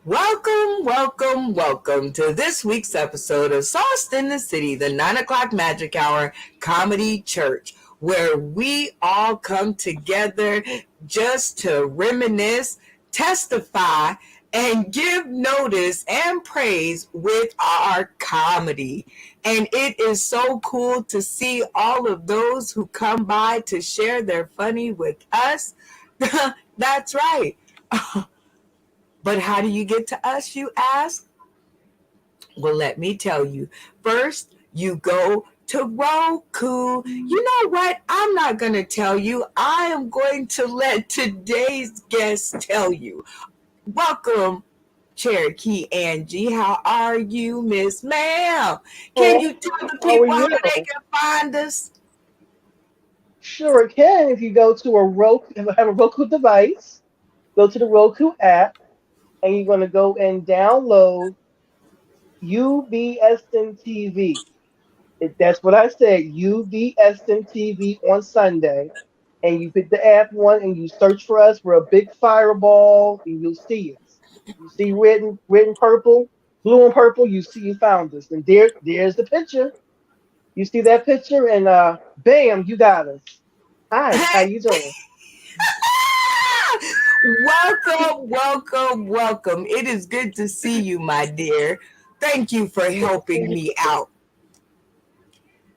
Welcome, welcome, welcome to this week's episode of Sauced in the City, the 9 o'clock magic hour comedy church, where we all come together just to reminisce, testify, and give notice and praise with our comedy. And it is so cool to see all of those who come by to share their funny with us. That's right. But how do you get to us, you ask? Well, let me tell you. First, you go to Roku. You know what? I'm not going to tell you. I am going to let today's guest tell you. Welcome, Cherokee Angie. How are you, Miss Ma'am? Can Oh, you tell the how are people how you? they can find us? Sure it can. If you go to a Roku, if you have a Roku device, go to the Roku app, and you're going to go and download UBSN TV. That's what I said, UBSN TV on Sunday. And you pick the app one and you search for us. We're a big fireball, and you'll see us. You see red and purple, blue and purple. You found us, and there's the picture. You see that picture, and bam, you got us. Hi, how you doing? Welcome, welcome, welcome. It is good to see you, my dear. Thank you for helping me out.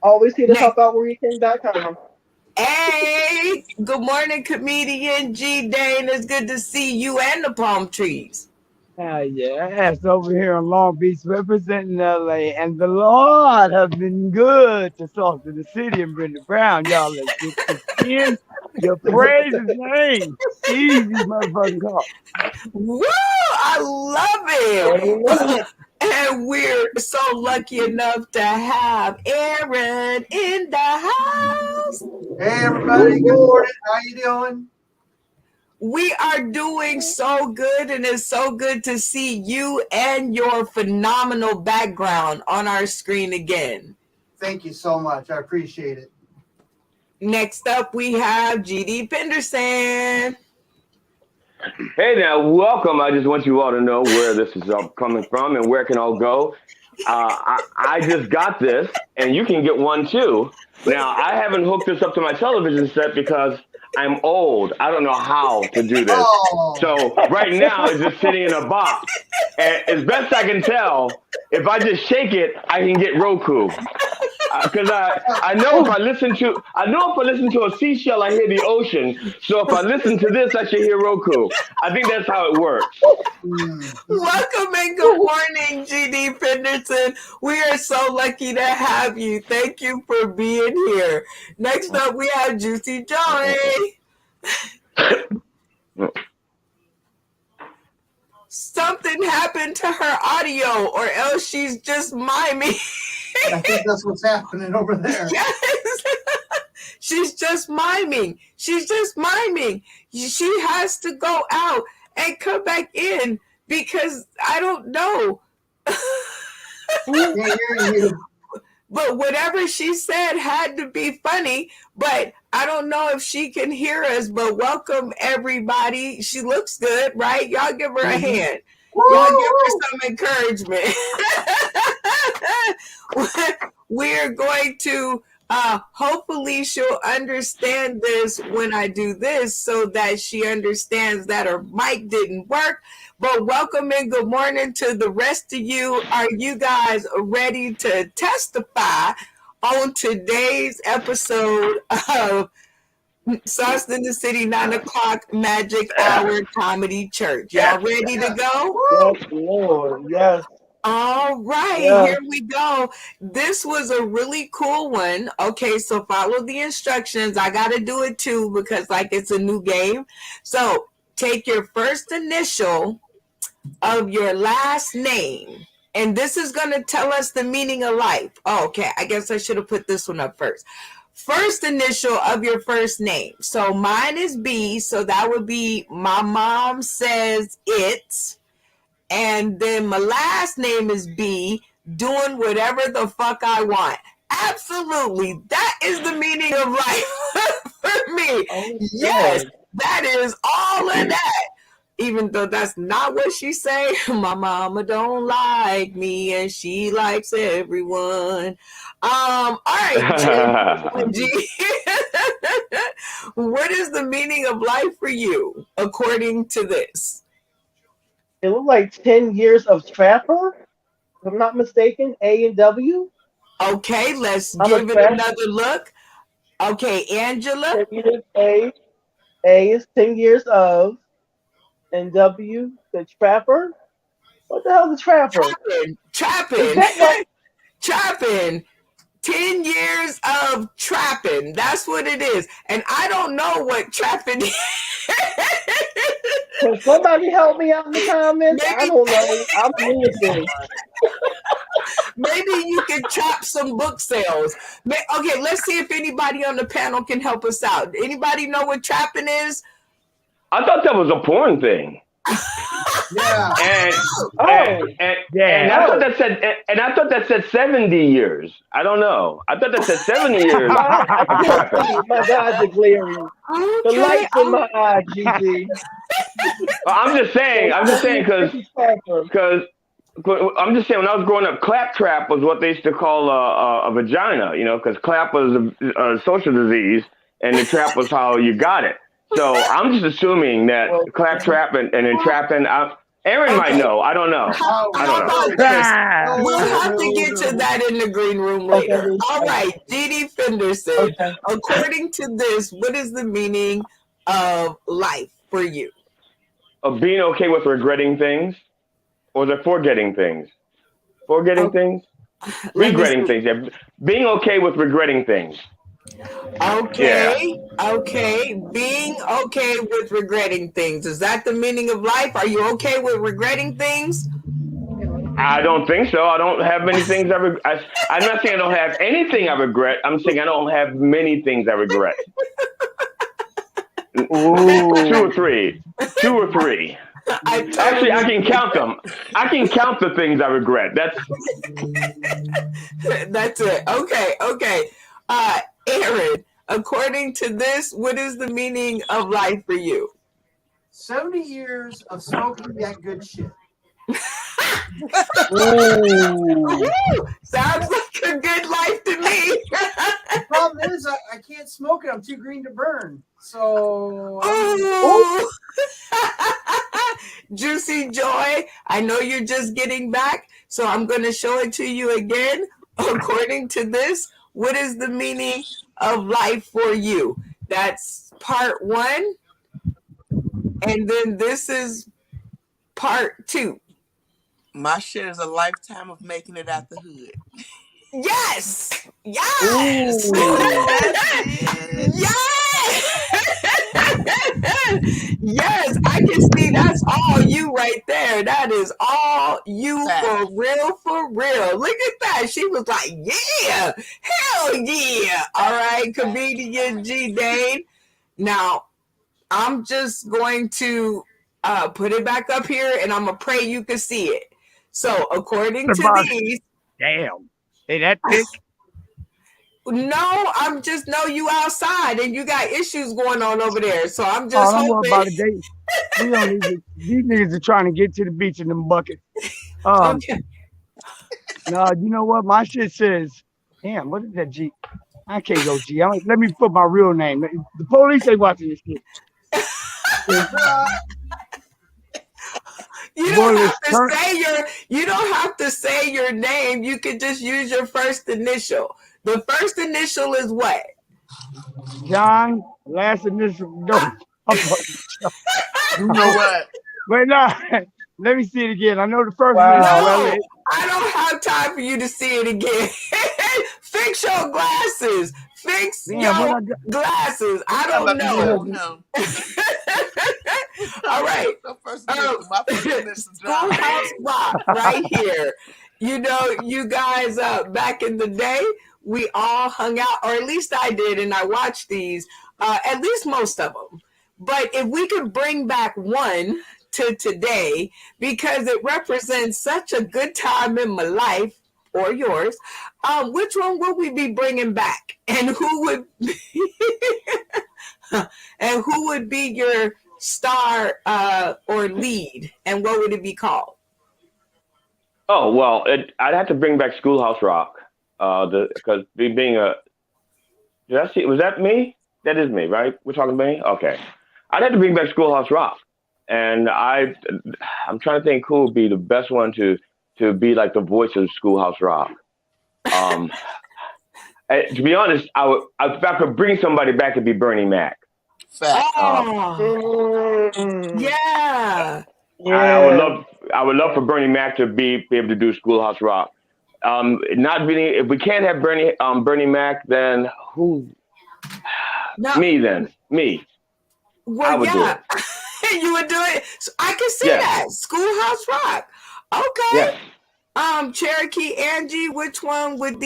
Always here to Next, help out where you can.com. hey, good morning, comedian G Dane. It's good to see you and the palm trees. Yes, over here in Long Beach representing LA. And the Lord has been good to Salt of the City and Brenda Brown. Y'all, let's get this in. Your praise his name. Easy motherfucking call. Woo! I love it. And we're so lucky enough to have Aaron in the house. Hey everybody, good morning. How you doing? We are doing so good, and it's so good to see you and your phenomenal background on our screen again. Thank you so much. I appreciate it. Next up, we have D Fenderson. Hey now, welcome. I just want you all to know where this is all coming from and where it can all go. I just got this, and you can get one too. Now, I haven't hooked this up to my television set because I'm old. I don't know how to do this. Oh, So right now, it's just sitting in a box. And as best I can tell, if I just shake it, I can get Roku. Because I know if I listen to a seashell, I hear the ocean. So if I listen to this, I should hear Roku. I think that's how it works. Welcome and good morning, D Fenderson. We are so lucky to have you. Thank you for being here. Next up, we have Juicy Joy. Something happened to her audio, or else she's just miming. I think that's what's happening over there. Yes. She's just miming. She's just miming. She has to go out and come back in because I don't know. Can't hear you. But whatever she said had to be funny. But I don't know if she can hear us. But welcome, everybody. She looks good, right? Y'all give her a hand. Y'all give her some encouragement. We're going to hopefully she'll understand this when I do this so that she understands that her mic didn't work. But welcome and good morning to the rest of you. Are you guys ready to testify on today's episode of Sauce in the City 9 o'clock Magic Hour Comedy Church? Y'all ready to go? Yes, Lord. Yes. All right, Yes. here we go. This was a really cool one. Okay, so follow the instructions. I got to do it too because, like, it's a new game. So take your first initial of your last name, and this is going to tell us the meaning of life. Oh, okay, I guess I should have put this one up first. First initial of your first name. So mine is B, so that would be my mom says it. And then my last name is B, doing whatever the fuck I want. Absolutely. That is the meaning of life for me. Oh, Yes, good. that is all of that. even though that's not what she say. My mama don't like me and she likes everyone. All right, G. What is the meaning of life for you, according to this? It looked like 10 years of Trapper, if I'm not mistaken. A and W. Okay, let's I'm a give it trapper. another look. Okay, Angela. 10 years A. A is 10 years of. And W, the Trapper. What the hell is a Trapper? Is Trapping. that like Trapping. 10 years of trapping. That's what it is. And I don't know what trapping is. Can somebody help me out in the comments? I don't know. I'm new at this. Maybe you can trap some book sales. Okay, let's see if anybody on the panel can help us out. Anybody know what trapping is? I thought that was a porn thing. Yeah. And Yeah. I thought that said 70 years. I don't know. I thought that said 70 years. I can't see. My eyes are glaring. The Okay. lights in my eye, GG. I'm just saying because I'm just saying when I was growing up, claptrap was what they used to call a vagina, you know, because clap was a social disease and the trap was how you got it. So I'm just assuming that claptrap and then trapping. Aaron might know. I don't know. I don't know. We'll have to get to that in the green room later. All right, D Fenderson. Okay. According to this, what is the meaning of life for you? Of being okay with regretting things, or the forgetting things? Forgetting things? Regretting things. Yeah. Being okay with regretting things. Okay. Okay. Being okay with regretting things. Is that the meaning of life? Are you okay with regretting things? I don't think so. I don't have many things I regret. I'm not saying I don't have anything I regret. I'm saying I don't have many things I regret. Two or three. Actually, I can count them. I can count the things I regret. That's it. Okay. Aaron, according to this, what is the meaning of life for you? 70 years of smoking that good shit. Ooh, sounds like a good life to me. The problem is I can't smoke it. I'm too green to burn. So Juicy Joy, I know you're just getting back, so I'm going to show it to you again. According to this, what is the meaning of life for you? That's part 1. And then this is part 2. My shit is a lifetime of making it out the hood. Yes! Yes! Yes! Yes, I can see that's all you right there. That is all you for real, for real. Look at that. She was like, yeah, hell yeah. All right, comedian G Dane. Now, I'm just going to put it back up here and I'm going to pray you can see it. So, according to these. Damn. Hey, that thick? No, I'm just know you outside and you got issues going on over there. So I'm just don't hoping. worry about it. We don't need to, these niggas are trying to get to the beach in them buckets. Okay. No, you know what? My shit says, damn, what is that G? I can't go G. Let me put my real name. The police ain't watching this shit. You don't have to say your name. You can just use your first initial. The first initial is what? John. Last initial. No. You know what? Wait, no. Let me see it again. I know the first one. No, I don't have time for you to see it again. Fix your glasses. Fix your glasses. I don't know. All right. Schoolhouse Rock right here. You know, you guys, back in the day, we all hung out, or at least I did, and I watched these, at least most of them. But if we could bring back one to today, because it represents such a good time in my life, or yours, which one would we be bringing back? And who would be, and who would be your star or lead, and what would it be called? Oh well, I'd have to bring back Schoolhouse Rock. Because being a did I see was that me? That is me, right? We're talking about me. Okay, I'd have to bring back Schoolhouse Rock, and I'm trying to think who would be the best one to be like the voice of Schoolhouse Rock. Um, to be honest, if I could bring somebody back, it'd be Bernie Mac. Fact. Oh, Mm, yeah. I would yeah. love for Bernie Mac to be able to do Schoolhouse Rock. Not really. If we can't have Bernie Mac, then who? No, Me then. Me. I well, would do yeah, it. you would do it. So I can see Yes. that Schoolhouse Rock. Okay. Yes. Cherokee Angie, which one would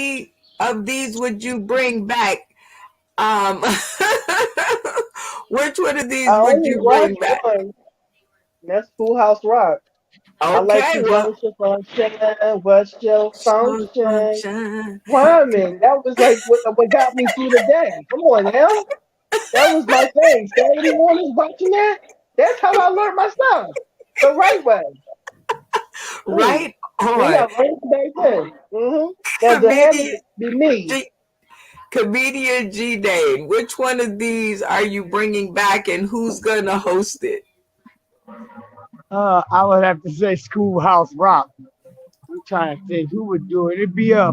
of these would you bring back? Um, which one of these I would only you watch bring back? one. And that's Schoolhouse Rock. I like Okay, well, conjunction function. What's your so function? function. Rhyming. That was like what got me through the day. Come on now. That was my thing. Saturday mornings watching that. That's how I learned my stuff. The right way. Mm. Right on. See, I learned it back then. Now to have Comedian it be me. G, Comedian G Dane. Which one of these are you bringing back, and who's gonna host it? I would have to say Schoolhouse Rock. I'm trying to think who would do it. It'd be yeah,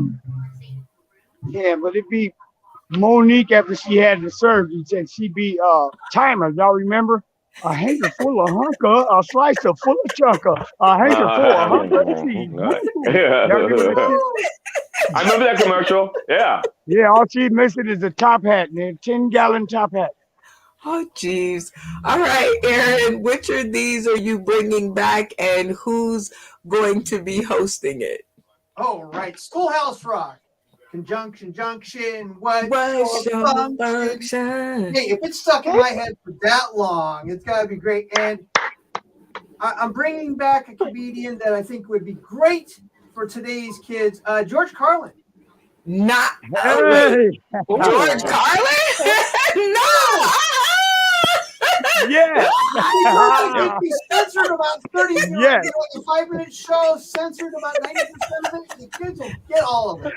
but it'd be Monique after she had the surgery. Said she'd be timer. Y'all remember? A hanger full of hunker, a slicer full of chunker, a hanger full of hunker and cheese. Woo! Y'all remember that shit? I remember that commercial. Yeah. Yeah, all she's missing is a top hat, man. 10-gallon top hat. Oh, jeez. All right, Aaron, which of these are you bringing back, and who's going to be hosting it? Oh, right. Schoolhouse Rock. Conjunction, junction. What's Your function? function? Hey, if it's stuck in my head for that long, it's got to be great. And I'm bringing back a comedian that I think would be great for today's kids, George Carlin. Not Hey! George Carlin? No! Yeah! He'd be censored about 30 minutes. Yeah. A 5-minute show, censored about 90% of it. The kids will get all of it.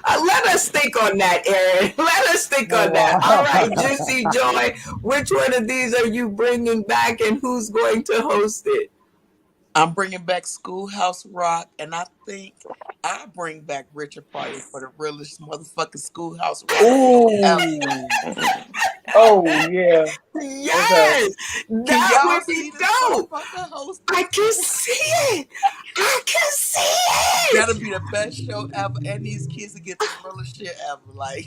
Let us think on that, Aaron. Let us think on that. All right, Juicy Joy, which one of these are you bringing back, and who's going to host it? I'm bringing back Schoolhouse Rock, and I think I bring back Richard Pryor for the realest motherfucking Schoolhouse Rock show ever. Ooh. Oh yeah. Yes, Can that y'all would be see this dope. motherfucker host? I can see it. I can see it. That'll be the best show ever, and these kids will get the realest shit ever. Like,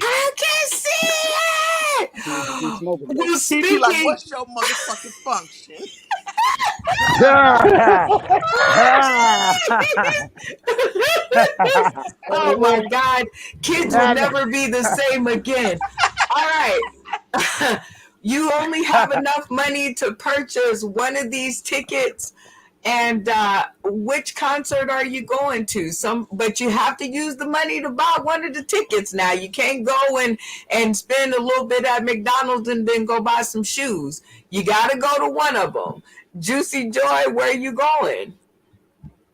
I can see it. She's smoking. Well, he'd be like, speaking. "What's your motherfucking function?" Oh my God, kids will never be the same again. All right. You only have enough money to purchase one of these tickets, and which concert are you going to? But you have to use the money to buy one of the tickets. Now you can't go and spend a little bit at McDonald's and then go buy some shoes. You got to go to one of them. Juicy Joy, where are you going?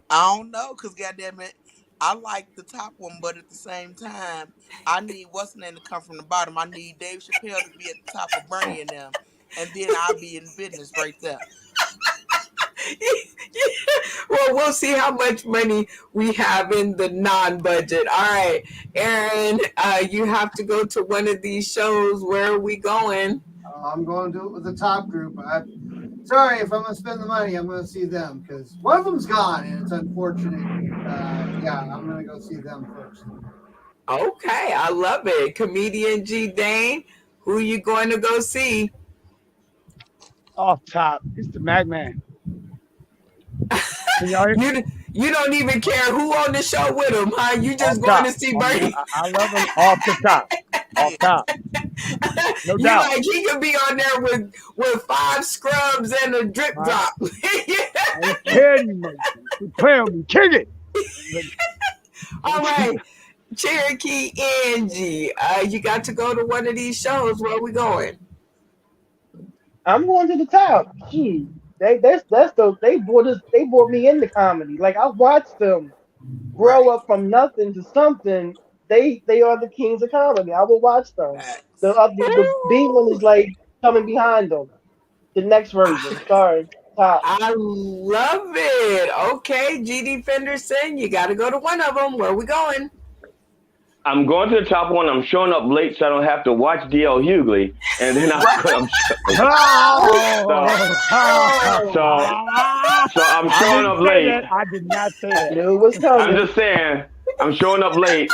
I don't know, cause goddamn it, I like the top one, but at the same time, I need what's the name to come from the bottom. I need Dave Chappelle to be at the top of Bernie and them, and then I'll be in business right there. Well, we'll see how much money we have in the non-budget. All right, Aaron, you have to go to one of these shows. Where are we going? I'm going to do it with the top group. Sorry, if I'm going to spend the money, I'm going to see them because one of them's gone and it's unfortunate. Yeah, I'm going to go see them first. Okay, I love it. Comedian G Dane, who you going to go see? Off top, it's the Mac Man. You don't even care who on the show with him, huh? You just Off going top. to see Bernie. I love him off the top. Off top. No You doubt. like he could be on there with 5 scrubs and a drip drop. I kidding you. You play with me. Kick it. All right, Cherokee Angie, you got to go to one of these shows. Where are we going? I'm going to the top. Shoot. They brought me into comedy. Like I watched them grow Right. up from nothing to something. They are the kings of comedy. I will watch them. Facts. The B one is like coming behind them. The next version. Sorry, top. I love it. Okay, D Fenderson, you got to go to one of them. Where are we going? I'm going to the top one. I'm showing up late so I don't have to watch DL Hughley, and then I'm so Oh, so so I'm I showing didn't up say late. that. I did not say that. Knew it was I'm coming. just saying I'm showing up late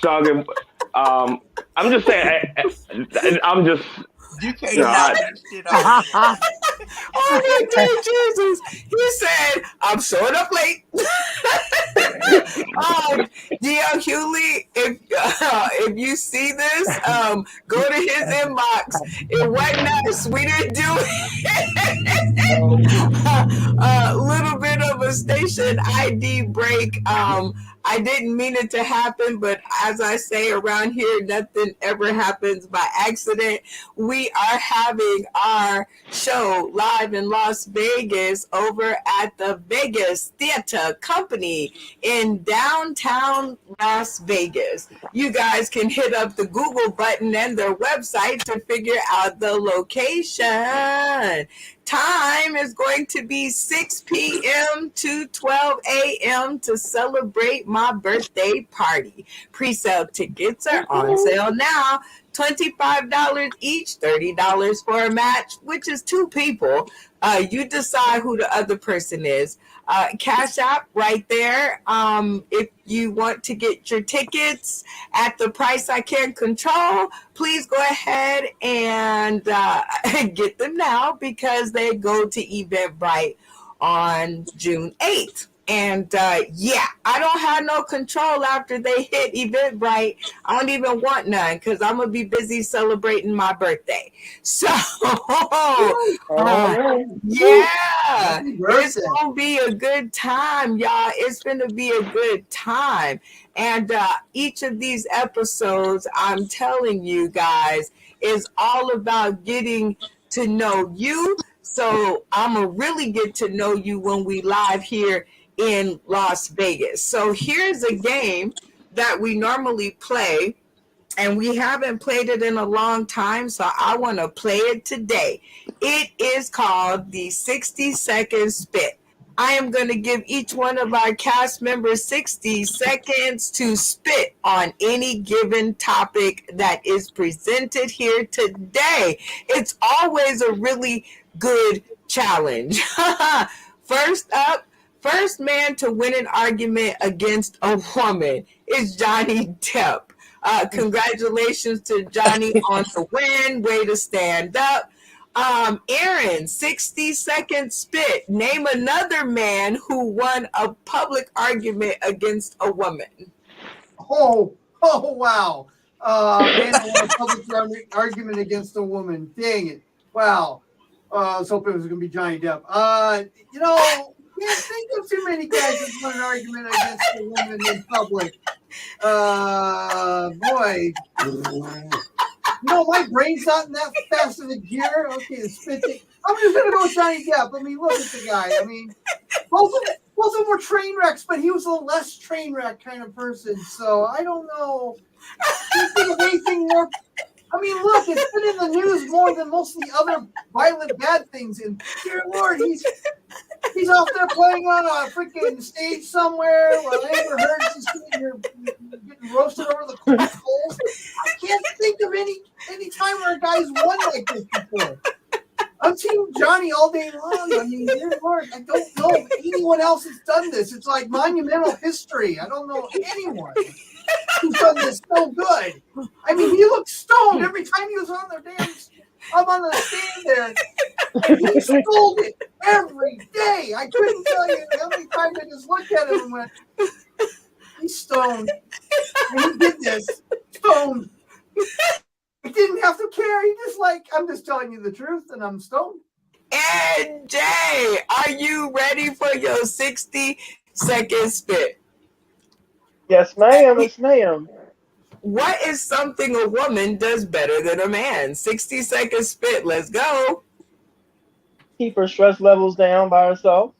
so I can. I'm just saying. I'm just You you know. can't knock that shit off of there. Oh my dear Jesus. He said, I'm showing up late. D.L. Hewley, if you see this, go to his inbox. It wasn't us. We didn't do it. A little bit of a station ID break. I didn't mean it to happen, but as I say around here, nothing ever happens by accident. We are having our show live in Las Vegas over at the Vegas Theater Company in downtown Las Vegas. You guys can hit up the Google button and their website to figure out the location. Time is going to be 6 p.m. to 12 a.m. to celebrate my birthday party. Pre-sale tickets are on sale now. $25 each, $30 for a match, which is two people. You decide who the other person is. Cash App right there. If you want to get your tickets at the price I can control, please go ahead and get them now because they go to Eventbrite on June 8th. And yeah, I don't have no control after they hit Eventbrite. I don't even want none because I'm going to be busy celebrating my birthday. So, All right. yeah, Happy it's birthday. going to be a good time, y'all. It's going to be a good time. And each of these episodes, I'm telling you guys, is all about getting to know you. So I'm going to really get to know you when we live here in Las Vegas. So here's a game that we normally play, and we haven't played it in a long time, so I want to play it today. It is called the 60-second spit. I am going to give each one of our cast members 60 seconds to spit on any given topic that is presented here today. It's always a really good challenge. First up, first man to win an argument against a woman is Johnny Depp. Congratulations to Johnny on the win. Way to stand up. Aaron, 60-second spit. Name another man who won a public argument against a woman. Oh, wow. Man, I won a public argument against a woman. Dang it. Wow. I was hoping it was going to be Johnny Depp. Can't think of too many guys that won an argument against a woman in public. Boy. My brain's not in that fast of a gear. Okay, spit it. I'm just going to go with Johnny Depp. I mean, look at the guy. I mean, both of them were train wrecks, but he was a less train wreck kind of person. So I don't know. Can't think of anything more. I mean, look, it's been in the news more than most of the other violent bad things. And dear Lord, he's out there playing on a freaking stage somewhere while Amber Heard's just getting roasted over the coals. I can't think of any time where a guy's won like this before. I'm team Johnny all day long. I mean, dear Lord, I don't know if anyone else has done this. It's like monumental history. I don't know anyone who's done this so good. I mean, he looked stoned every time he was on the I'm on the stand there. And he stole it every day. I couldn't tell you how many times I just looked at him and went, he's stoned. And he did this. Stoned. He didn't have to care. He just I'm just telling you the truth and I'm stoned. And Jay, are you ready for your 60-second spit? Yes, ma'am. Yes, ma'am. What is something a woman does better than a man? 60-second spit. Let's go. keep her stress levels down by herself.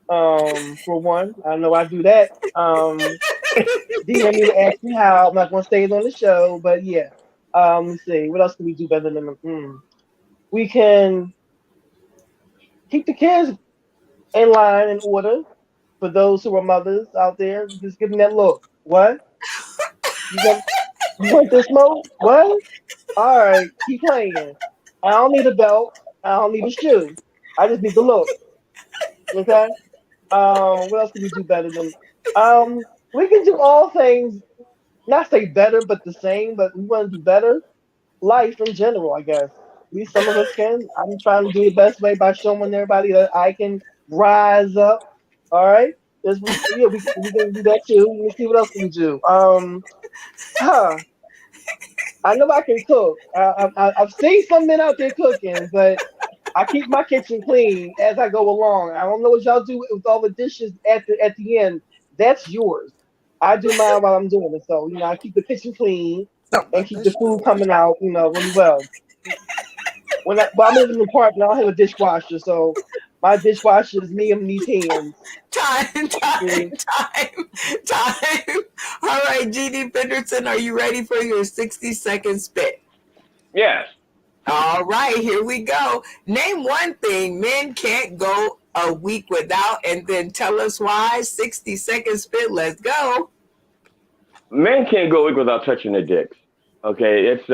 For one, I know I do that. DM me to ask me how. I'm not gonna say it on the show, but yeah. Let's see. What else can we do better than we can keep the kids in line in order for those who are mothers out there. Just give them that look. What? You want this smoke? What? All right, keep playing. I don't need a belt. I don't need a shoe. I just need the look. Okay. What else can we do better than? We can do all things. Not say better, but the same. But we want to do better. Life in general, I guess. At least some of us can. I'm trying to do the best way by showing everybody that I can rise up. All right. Yeah, we can do that too. Let me see what else can we do. Huh. I know I can cook. I've seen some men out there cooking, but I keep my kitchen clean as I go along. I don't know what y'all do with all the dishes at the end. That's yours. I do mine while I'm doing it. So I keep the kitchen clean Something and like keep that. the food coming out, really well. Well, I'm in an apartment. I don't have a dishwasher, so my dishwasher is me and these hands. Time. See? All right, D Fenderson, are you ready for your 60-second spit? Yes. All right, here we go. Name one thing men can't go a week without, and then tell us why. 60-second spit. Let's go. Men can't go a week without touching their dicks. Okay, it's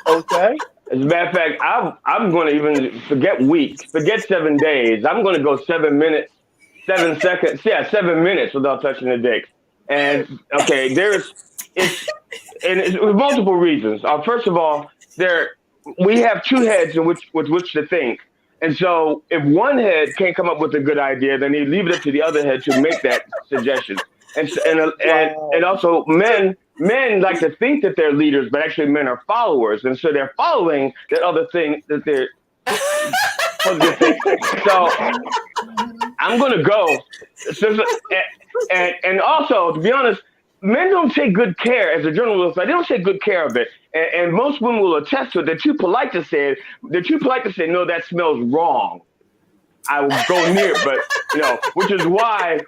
Okay. as a matter of fact, I'm going to even forget weeks, forget 7 days. I'm going to go 7 minutes, 7 seconds. Yeah, 7 minutes without touching the dick. And okay, it's it's with multiple reasons. First of all, there we have two heads in which with which to think. And so, if one head can't come up with a good idea, then you leave it up to the other head to make that suggestion. And Wow. also, men like to think that they're leaders, but actually men are followers, and so they're following that other thing that they're supposed to think. So I'm gonna go. So, and also, to be honest, men don't take good care, as a journalist, they don't take good care of it. And most women will attest to it. They're too polite to say it. They're too polite to say, no, that smells wrong. I will go near it, but which is why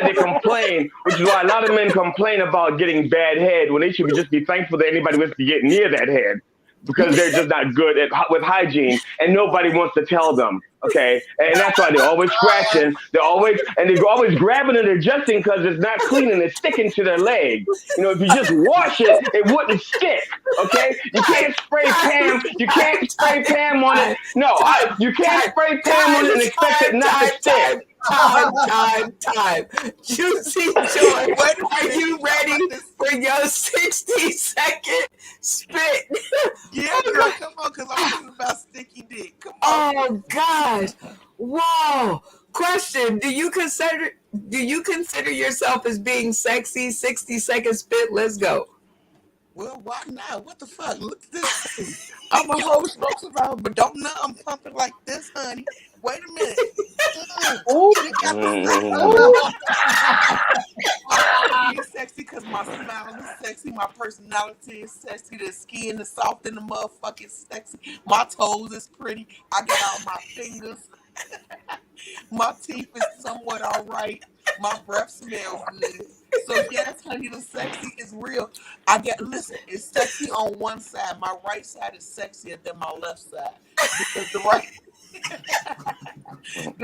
they complain, which is why a lot of men complain about getting bad head when they should just be thankful that anybody wants to get near that head because they're just not good with hygiene and nobody wants to tell them. Okay, and that's why they're always scratching. They're always grabbing and adjusting because it's not clean and it's sticking to their leg. If you just wash it, it wouldn't stick. Okay, you can't spray Pam. You can't spray Pam on it. No, you can't spray Pam on it and expect it not to stick. Time. Juicy Joy, are you ready for your 60-second spit? Yeah, girl, come on, because I'm thinking about sticky dick. Come on. Oh gosh. Whoa. Question. Do you consider yourself as being sexy? 60-second spit. Let's go. Well, why not? What the fuck? Look at this. I'm a whole smokes around, but don't know I'm pumping like this, honey. Wait a minute. Ooh, She got the Mm. I'm sexy because my smile is sexy, my personality is sexy, the skin is soft and the motherfucking sexy. My toes is pretty. I got all my fingers. My teeth is somewhat all right. My breath smells good. So yes, honey, the sexy is real. Listen, it's sexy on one side. My right side is sexier than my left side. Because the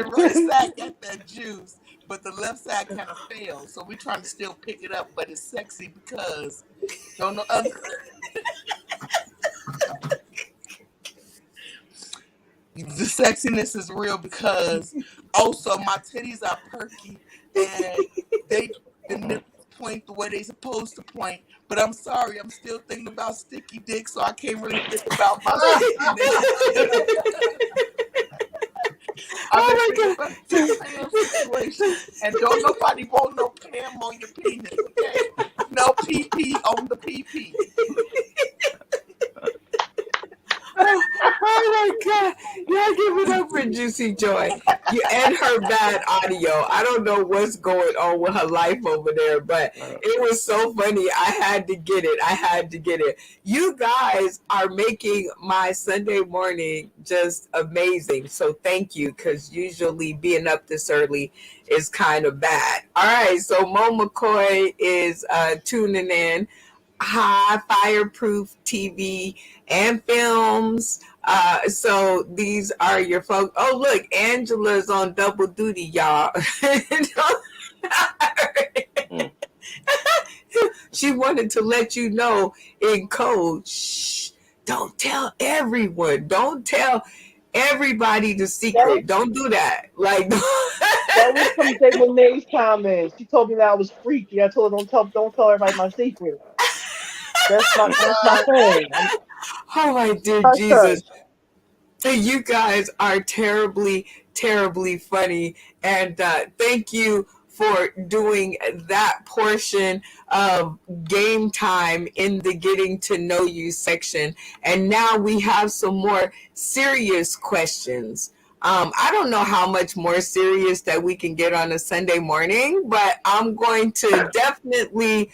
right side got that juice, but the left side kind of failed. So we're trying to still pick it up, but it's sexy because don't know other. The sexiness is real because also my titties are perky and the nipples point the way they supposed to point. But I'm sorry, I'm still thinking about sticky dick, so I can't really think about my stickiness. I've been thinking about the Pam situation, and don't nobody want no Pam on your penis, okay? No PP on the PP. Oh my God. Y'all give it up for Juicy Joy. You and her bad audio. I don't know what's going on with her life over there, but it was so funny. I had to get it. I had to get it. You guys are making my Sunday morning just amazing. So thank you, because usually being up this early is kind of bad. All right. So Mo McCoy is tuning in. High Fireproof TV and Films. So these are your folks. Oh, look, Angela's on double duty, y'all. She wanted to let you know in code, shh, don't tell everyone. Don't tell everybody the secret. Don't do that. Like, that was something when May's comments. She told me that I was freaky. I told her don't tell everybody my secret. That's my thing. Oh my dear Hush, Jesus. hush. You guys are terribly, terribly funny. And thank you for doing that portion of game time in the getting to know you section. And now we have some more serious questions. I don't know how much more serious that we can get on a Sunday morning, but I'm going to definitely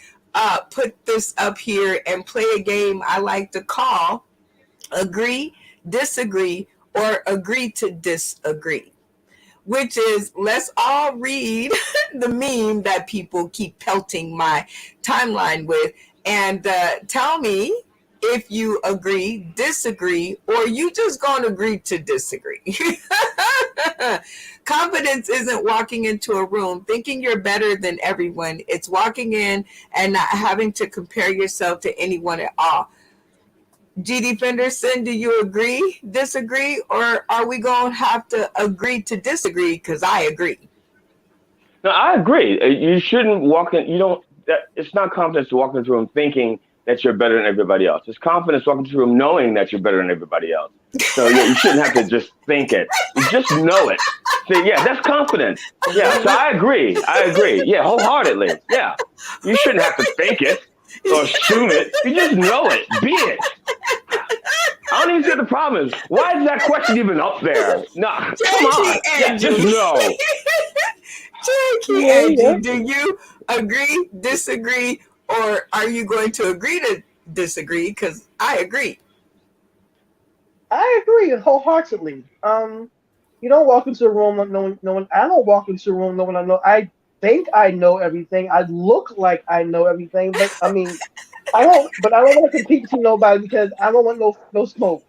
put this up here and play a game I like to call Agree, Disagree, or Agree to Disagree, which is let's all read the meme that people keep pelting my timeline with and tell me if you agree, disagree, or you just gonna agree to disagree. Confidence isn't walking into a room thinking you're better than everyone. It's walking in and not having to compare yourself to anyone at all. D Fenderson, do you agree, disagree, or are we going to have to agree to disagree? Because I agree. No, I agree. You shouldn't walk in. You don't. It's not confidence to walk into a room thinking that you're better than everybody else. It's confidence walking into a room knowing that you're better than everybody else. So yeah, you shouldn't have to just think it. You just know it. So yeah, that's confidence. Yeah. So I agree. Yeah, wholeheartedly. Yeah. You shouldn't have to think it or assume it. You just know it. Be it. I don't even see what the problem is. Why is that question even up there? Nah, come on. Yeah, just know. Angie, do you agree, disagree, or are you going to agree to disagree? Because I agree. I agree wholeheartedly. You don't walk into a room knowing. I don't walk into a room knowing I know. I think I know everything. I look like I know everything, but I mean, I don't. But I don't want to compete to nobody because I don't want no smoke.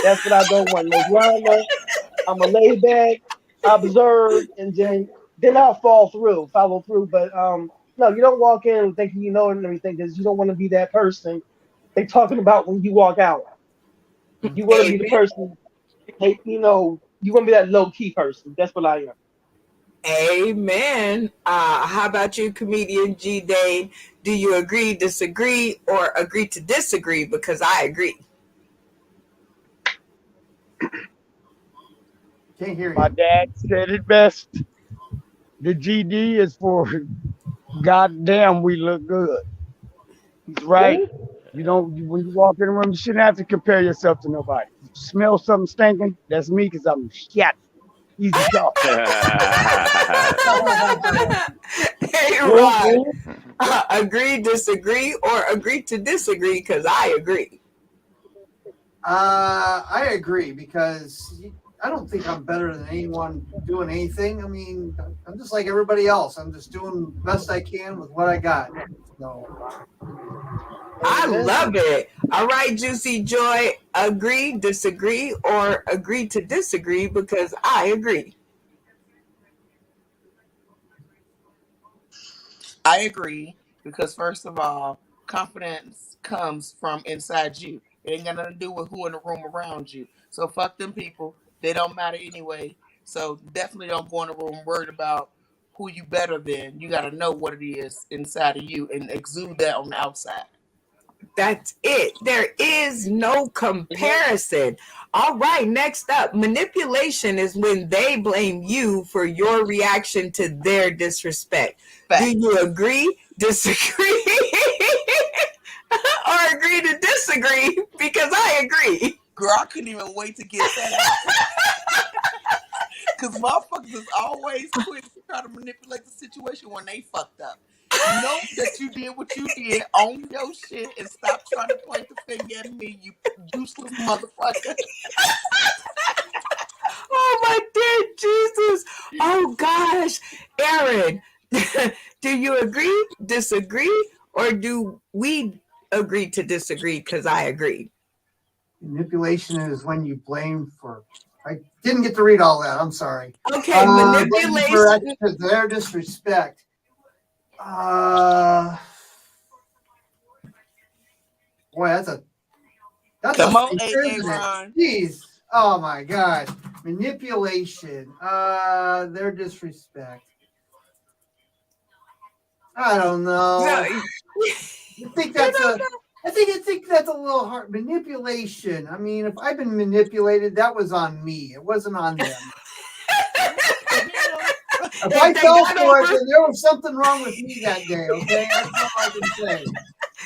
That's what I don't want. No drama. I'm a lay back, observe, and then I'll follow through. But no, you don't walk in thinking you know and everything because you don't want to be that person they talking about when you walk out. You want to be the person you want to be that low key person. That's what I am. Amen. How about you, comedian G Dane? Do you agree, disagree, or agree to disagree? Because I agree. Can't hear My you. dad said it best. The GD is for goddamn we look good. He's right. You don't when you walk in the room, you shouldn't have to compare yourself to nobody. You smell something stinking, that's me because I'm shit. Easy talk. Hey, Rod, agree, disagree, or agree to disagree? Because I agree. I agree because I don't think I'm better than anyone doing anything. I mean, I'm just like everybody else. I'm just doing the best I can with what I got. So. I love it. All right, Juicy Joy, agree, disagree, or agree to disagree? Because I agree. I agree because first of all, confidence comes from inside you. It ain't got nothing to do with who in the room around you. So fuck them people. They don't matter anyway. So definitely don't go in the room worried about who you better than. You got to know what it is inside of you and exude that on the outside. That's it. There is no comparison. All right, next up, manipulation is when they blame you for your reaction to their disrespect. Fact. Do you agree, disagree, or agree to disagree? Because I agree. Girl, I couldn't even wait to get that out. Because motherfuckers is always quick to try to manipulate the situation when they fucked up. Know that you did what you did, own your shit, and stop trying to point the finger at me, you useless motherfucker. Oh my dear Jesus. Oh gosh. Aaron, do you agree, disagree, or do we agree to disagree because I agree? Manipulation is when you blame for. I didn't get to read all that. I'm sorry. Okay, manipulation. For their disrespect. Boy, that's Come a on, feature, AA isn't it? Ron. Jeez. Oh my God. Manipulation. Their disrespect. I don't know. No, I think that's I think that's a little hard. Manipulation. I mean, if I've been manipulated, that was on me. It wasn't on them. If I fell for it, then there was something wrong with me that day, okay? That's all I can say.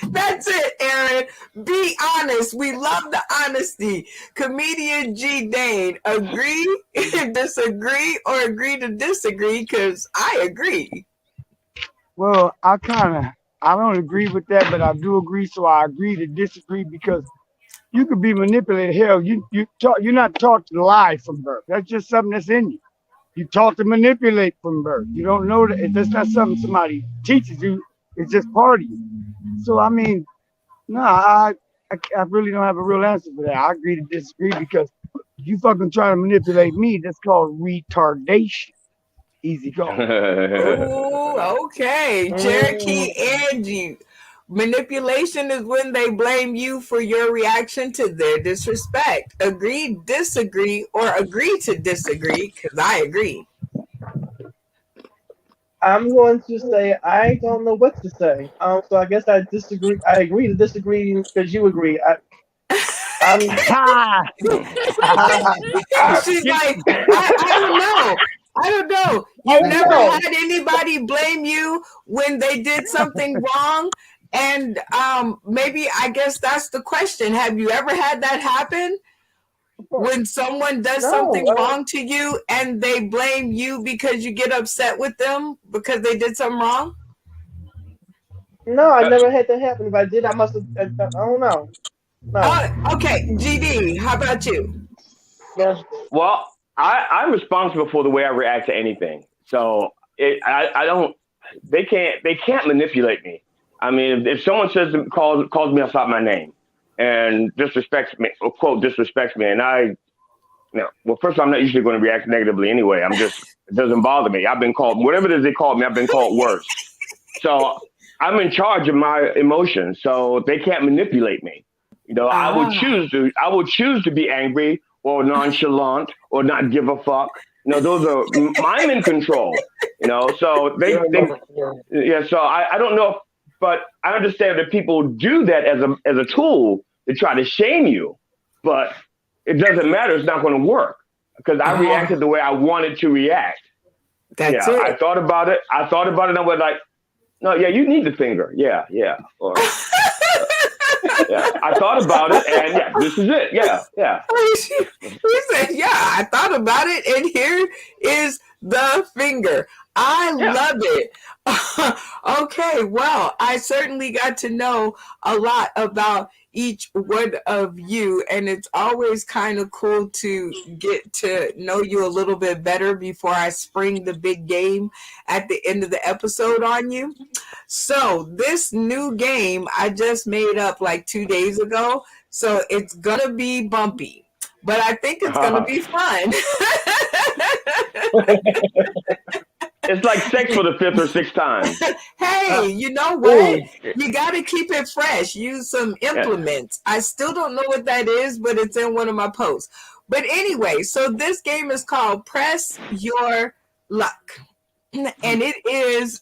That's it, Aaron. Be honest. We love the honesty. Comedian G. Dane, agree, disagree, or agree to disagree? Because I agree. Well, I don't agree with that, but I do agree. So I agree to disagree because you could be manipulated. Hell, you're not taught to lie from birth. That's just something that's in you. You're taught to manipulate from birth. You don't know that if that's not something somebody teaches you. It's just part of you. So I mean, no, I really don't have a real answer for that. I agree to disagree because you fucking try to manipulate me. That's called retardation. Easy go. Oh, okay. Cherokee Angie. Manipulation is when they blame you for your reaction to their disrespect. Agree, disagree, or agree to disagree, because I agree. I'm going to say I don't know what to say. So I guess I disagree. I agree to disagree because you agree. I'm She's like, I don't know. I don't know. You've never had anybody blame you when they did something wrong. And maybe I guess that's the question. Have you ever had that happen? When someone does something wrong to you and they blame you because you get upset with them because they did something wrong? No, I never had that happen. If I did, I must have. I don't know. No. Okay, GD, how about you? Yeah. Well, I'm responsible for the way I react to anything. So I don't. They can't manipulate me. I mean, if someone calls me outside my name and disrespects me, or quote disrespects me, and well, first of all, I'm not usually going to react negatively anyway. It doesn't bother me. I've been called whatever it is they called me. I've been called worse. So I'm in charge of my emotions. So they can't manipulate me. I would choose to be angry or nonchalant or not give a fuck. Those are I'm in control. So yeah. So I don't know, but I understand that people do that as a tool to try to shame you, but it doesn't matter. It's not going to work because I reacted the way I wanted to react. That's it. I thought about it. And I was like, no, yeah, you need the finger. Yeah. Or, yeah, I thought about it, and yeah, this is it. Yeah. He said, yeah, I thought about it, and here is the finger. I love it. Okay, well, I certainly got to know a lot about each one of you, and it's always kind of cool to get to know you a little bit better before I spring the big game at the end of the episode on you. So this new game I just made up like 2 days ago, so it's gonna be bumpy, but I think it's gonna be fun. It's like sex for the 5th or 6th time. Hey, you know what? You got to keep it fresh. Use some implements. I still don't know what that is, but it's in one of my posts. But anyway, so this game is called Press Your Luck. And it is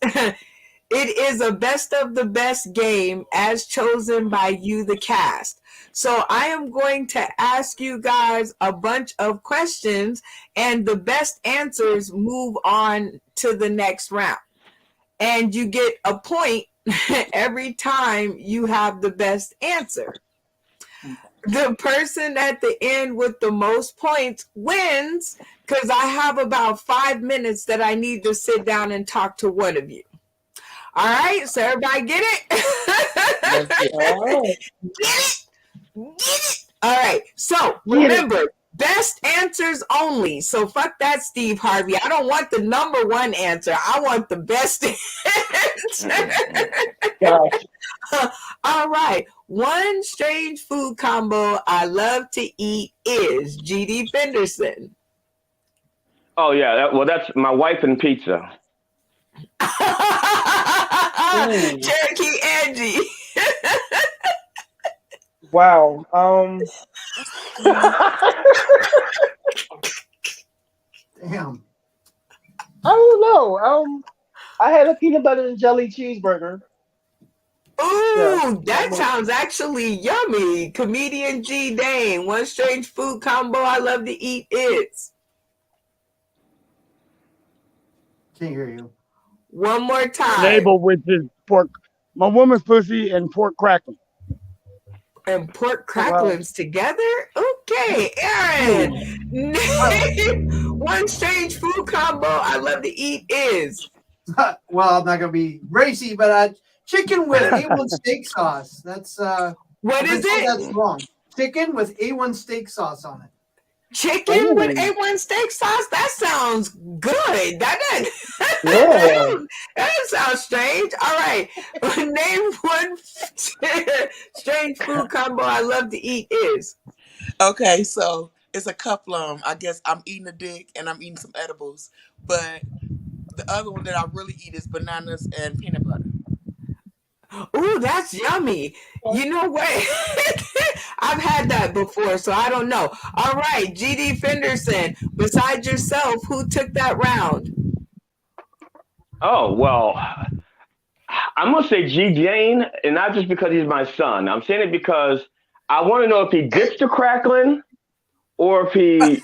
a best of the best game as chosen by you, the cast. So I am going to ask you guys a bunch of questions, and the best answers move on to the next round. And you get a point every time you have the best answer. the person at the end with the most points wins, because I have about 5 minutes that I need to sit down and talk to one of you. All right, so everybody get it? Let's get Oh, Get it? Get it? All right, so remember, best answers only. So fuck that, Steve Harvey. I don't want the number one answer. I want the best answer. gosh. All right. One strange food combo I love to eat is D Fenderson. Oh yeah, that's my wife and pizza. Ooh, Cherokee Angie. wow. Damn. I don't know. I had a peanut butter and jelly cheeseburger. Ooh, Yeah. that sounds actually yummy. Comedian G Dane. One strange food combo I love to eat is. Can't hear you. One more time. label with his pork. My woman's pussy and pork crackling. And pork cracklings together? Okay, Aaron. Name one strange food combo I love to eat is. Well, I'm not gonna be racy, but chicken with A1 steak sauce. That's What I've is been told it? that's wrong. Chicken with A1 steak sauce on it. Chicken with Ooh. A1 steak sauce? That sounds good. That Yeah. doesn't sound strange. All right. Name one strange food combo I love to eat is. Okay, so it's a couple of them. I guess I'm eating a dick and I'm eating some edibles, but the other one that I really eat is bananas and peanut butter. Ooh, that's yummy. You know what? I've had that before, so I don't know. All right, D Fenderson, besides yourself, who took that round? Oh well, I'm gonna say G Jane, and not just because he's my son. I'm saying it because I want to know if he dips the crackling or if he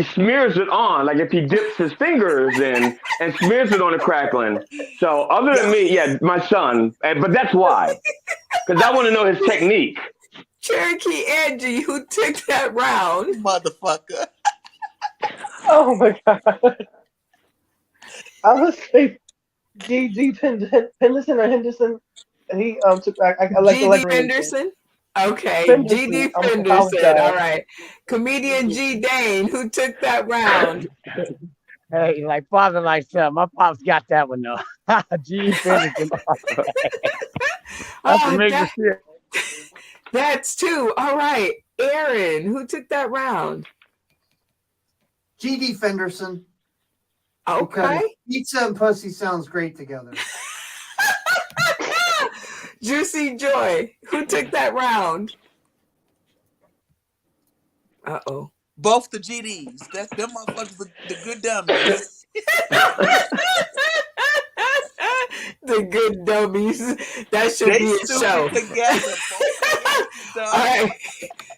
smears it on, like if he dips his fingers in and smears it on the crackling. So other than me, yeah, my son. But that's why, because I want to know his technique. Cherokee Angie, who took that round? Motherfucker. Oh my god. I would say Henderson or Henderson. He took. I like the G.D. lettering. Fenderson? Okay, Fenderson. G.D. I Fenderson. apologize. All right. Comedian G. Dane, who took that round? Hey, like father, like son. My pops got that one though. G Fenderson. That's a major shit. That's two. All right. Aaron, who took that round? G.D. Fenderson. Okay. Pizza and pussy sounds great together. Juicy Joy, who took that round? Uh-oh. Both the GDs. That's them motherfuckers, the good dummies. The good dummies. That should They be a show. stupid together. All right.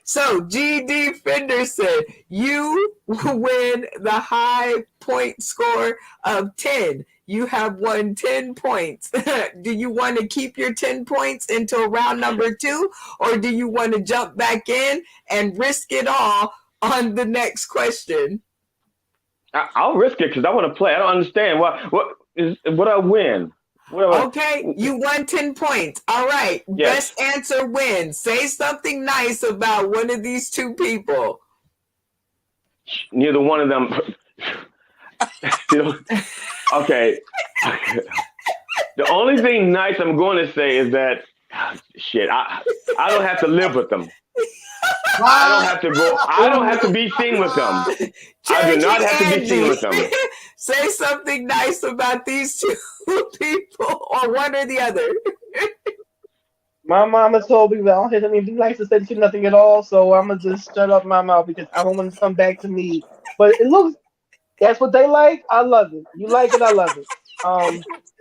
So, G.D. Fenderson, you win the high point score of 10. You have won 10 points. Do you want to keep your 10 points until round number 2, or do you want to jump back in and risk it all on the next question? I'll risk it because I want to play. I don't understand what I win. Okay, you won 10 points. All right. Yes. Best answer wins. Say something nice about one of these two people. Neither one of them. Okay. The only thing nice I'm going to say is that shit. I don't have to live with them. I don't have to go. I don't have to be seen with them. I do not have to be seen with them. Say something nice about these two people, or one or the other. My mama told me that I don't have anything nice to say to nothing at all, so I'm gonna just shut up my mouth because I don't want to come back to me. But it looks, that's what they like. I love it. You like it, I love it.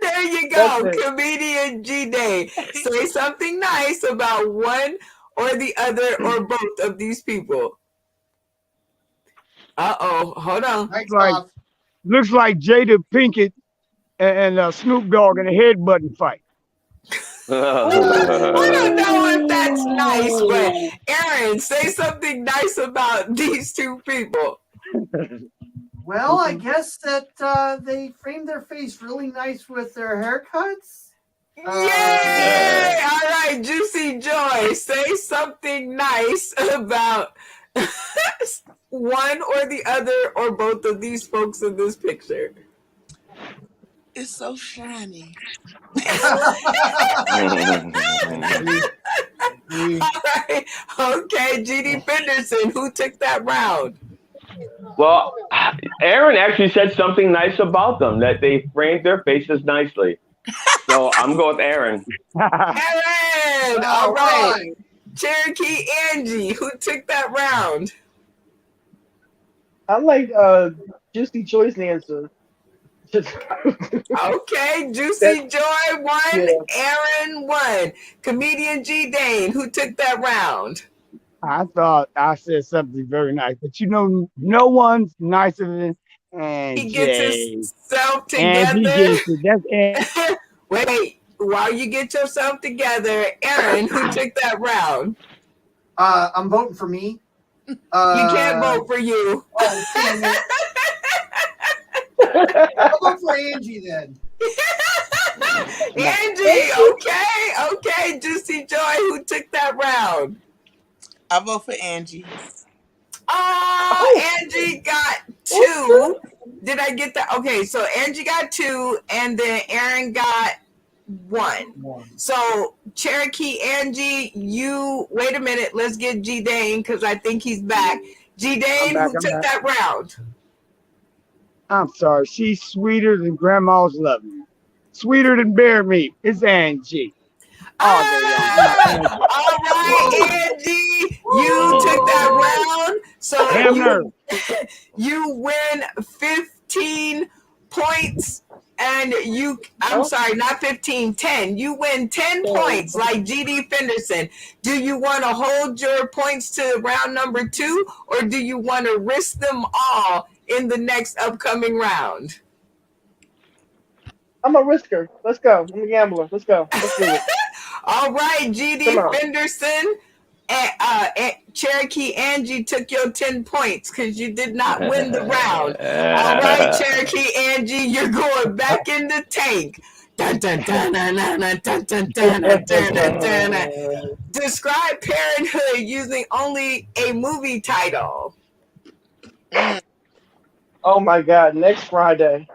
There you go, comedian G Day. Say something nice about one or the other or both of these people. Uh-oh, hold on. Looks like Jada Pinkett and Snoop Dogg in a headbutting fight. I don't know if that's that's nice, but Aaron, say something nice about these two people. Well, I guess that they framed their face really nice with their haircuts. Yay! All right, Juicy Joy, say something nice about one or the other or both of these folks in this picture. It's so shiny. All right, okay, D Fenderson, who took that round? Well, Aaron actually said something nice about them, that they framed their faces nicely. So I'm going with Aaron. Aaron! All right. Cherokee Angie, who took that round? I like Juicy Joy's answer. Okay, Juicy Joy won, Yeah. Aaron won. Comedian G Dane, who took that round? I thought I said something very nice, but no one's nicer than Angie. He gets himself Angie together. gets it. That's Angie. Wait, while you get yourself together, Aaron, who took that round? I'm voting for me. You can't vote for you. Oh, damn it. I'll vote for Angie then. Angie, okay. Juicy Joy, who took that round? I vote for Angie. Oh, Angie got 2. Did I get that? Okay, so Angie got 2, and then Aaron got 1. So Cherokee Angie, you wait a minute. Let's get G Dane because I think he's back. G Dane, who took that round? I'm sorry. She's sweeter than Grandma's loving. Sweeter than bear meat. It's Angie. All right, Angie, you took that round. So you win 15 points. And I'm sorry, not 15, 10. You win 10 points like G.D. Fenderson. Do you want to hold your points to round number 2, or do you want to risk them all in the next upcoming round? I'm a risker. Let's go. I'm a gambler. Let's go. Let's do it. All right, G.D. Fenderson. Cherokee Angie took your 10 points because you did not win the round. All right, Cherokee Angie, you're going back in the tank. Dun, dun, dun, dun, dun, dun, dun, dun, dun, dun, dun, dun. Describe parenthood using only a movie title. Oh my God! Next Friday.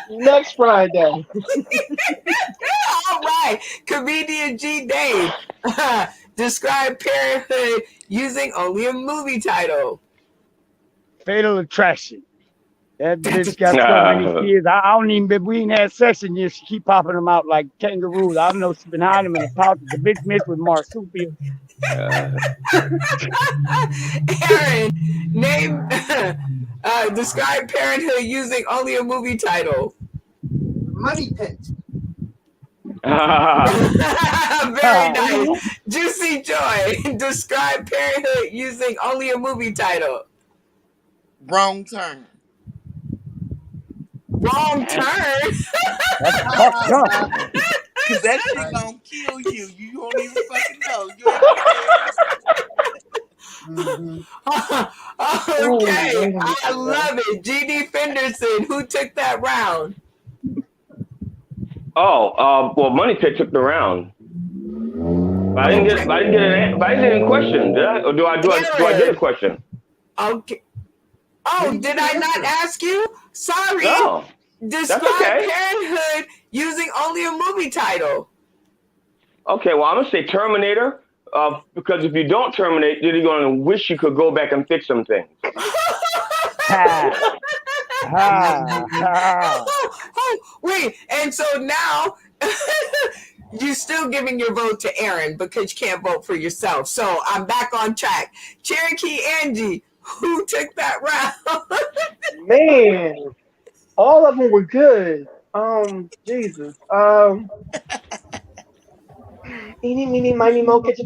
Next Friday. All right, comedian G Dane. Describe parenthood using only a movie title. Fatal Attraction. That bitch got so many kids. I don't even, we ain't had sex in years. She keep popping them out like kangaroos. I don't know she's been hiding them in a pouch. The bitch mixed with marsupial. Aaron, name, describe parenthood using only a movie title. Money Pit. Very nice. Juicy Joy, describe parenthood using only a movie title. Wrong Turn. Wrong Turn? That's fucked up. Cause that shit gonna kill you. You don't even fucking know. Okay, I love it. G.D. Fenderson, who took that round? Well, Money Pit took the round. But I didn't get any question. Did I? Or do I get a question? Okay. Oh, did I not ask you? Sorry. No. Describe parenthood using only a movie title. Okay, well, I'm going to say Terminator, because if you don't terminate, then you're going to wish you could go back and fix some things. Wait, and so now you're still giving your vote to Aaron because you can't vote for yourself. So I'm back on track. Cherokee Angie, who took that round? Man, all of them were good. Jesus. Eeny, meeny, miny, mo, catch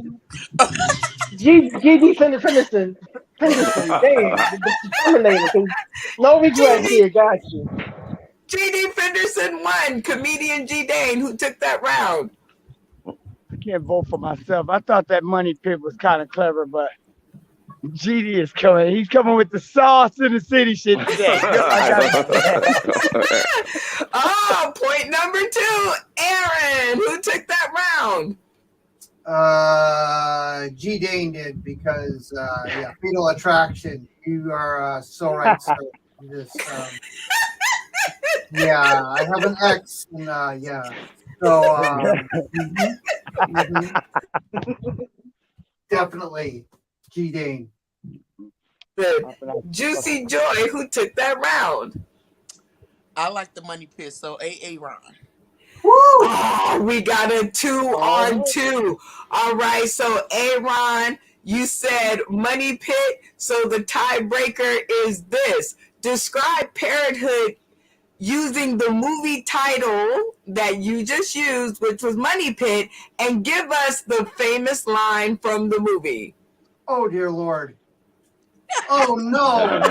G.D. Fenderson. Damn, the Terminator. No regrets here. Got you. G.D. Fenderson won. Comedian G. Dane, who took that round? can't vote for myself. I thought that money pit was kind of clever, but GD is coming. He's coming with the sauce in the city shit today. I gotta say that. Oh, point number 2, Aaron. Who took that round? G. Dane did because Fatal Attraction. You are so right, sir. Just, I have an ex, and so definitely G. Dane. Good. Juicy Joy. Who took that round? I like the money pit, so AA Ron. Woo! Oh, we got a 2 on 2. All right, so Aaron, you said money pit, so the tiebreaker is this. Describe parenthood using the movie title that you just used, which was Money Pit, and give us the famous line from the movie. Oh, dear Lord. Oh, no.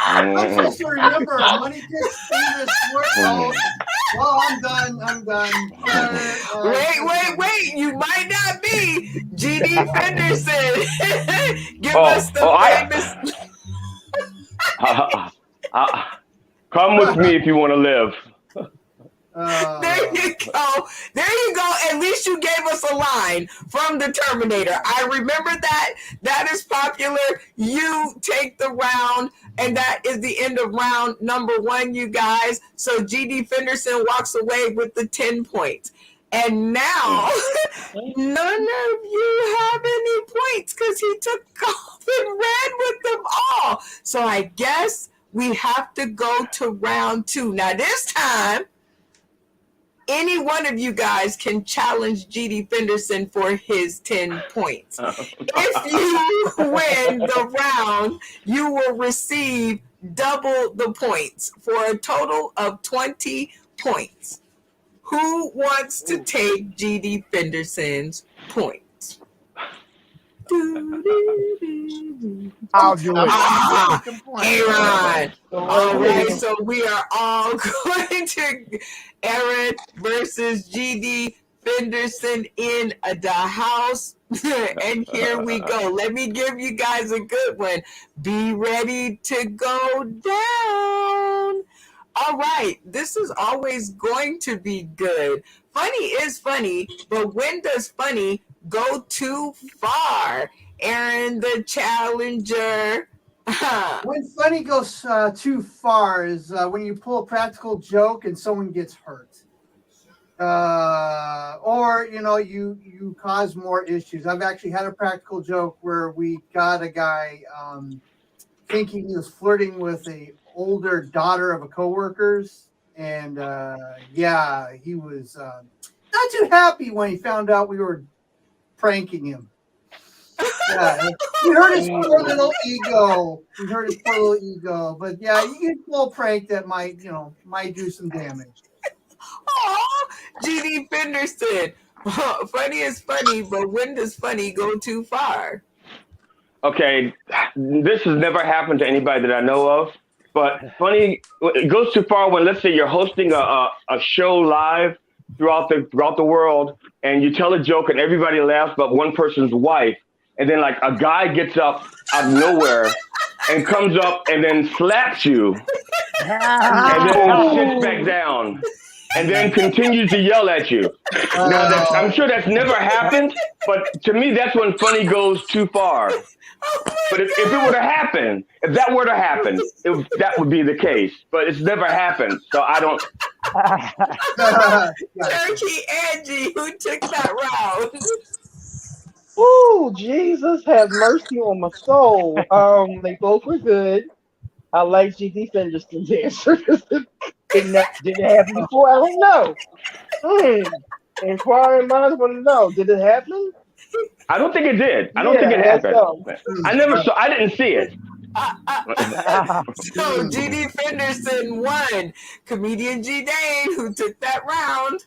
I'm supposed to remember Money Pit's famous word. Well, I'm done. Wait. You might not be. D Fenderson. Give us the famous. Come with me if you want to live. There you go. At least you gave us a line from the Terminator. I remember that. That is popular. You take the round, and that is the end of round number 1, you guys. So D Fenderson walks away with the 10 points. And now, none of you have any points because he took off and ran with them all. So I guess we have to go to round 2. Now, this time, any one of you guys can challenge D Fenderson for his 10 points. If you win the round, you will receive double the points for a total of 20 points. Who wants to take D Fenderson's points? I'll do it. Aaron. All right, so we are all going to Aaron versus D Fenderson in the house. And here we go. Let me give you guys a good one. Be ready to go down. All right, this is always going to be good. Funny is funny, but when does funny go too far? Aaron, the challenger. When funny goes too far is when you pull a practical joke and someone gets hurt. Or, you cause more issues. I've actually had a practical joke where we got a guy thinking he was flirting with a older daughter of a coworker's, and he was not too happy when he found out we were pranking him. Yeah, he hurt his poor little ego. But yeah, you can pull a prank that might do some damage. Oh, D Fenderson. Funny is funny, but when does funny go too far? Okay, this has never happened to anybody that I know of. But funny, it goes too far when, let's say, you're hosting a show live throughout the world, and you tell a joke and everybody laughs but one person's wife, and then like a guy gets up out of nowhere and comes up and then slaps you, and then sits back down, and then continues to yell at you. Now, I'm sure that's never happened, but to me, that's when funny goes too far. But if it were to happen, if that were to happen, that would be the case. But it's never happened, so I don't. Turkey Angie, who took that round? Ooh, Jesus have mercy on my soul. They both were good. I like D Fenderson's answer. Did it happen before? I don't know. Inquiring minds want to know. Did it happen? I don't think it did. I don't think it happened. I never saw. I didn't see it. So D Fenderson won. Comedian G Dane, who took that round.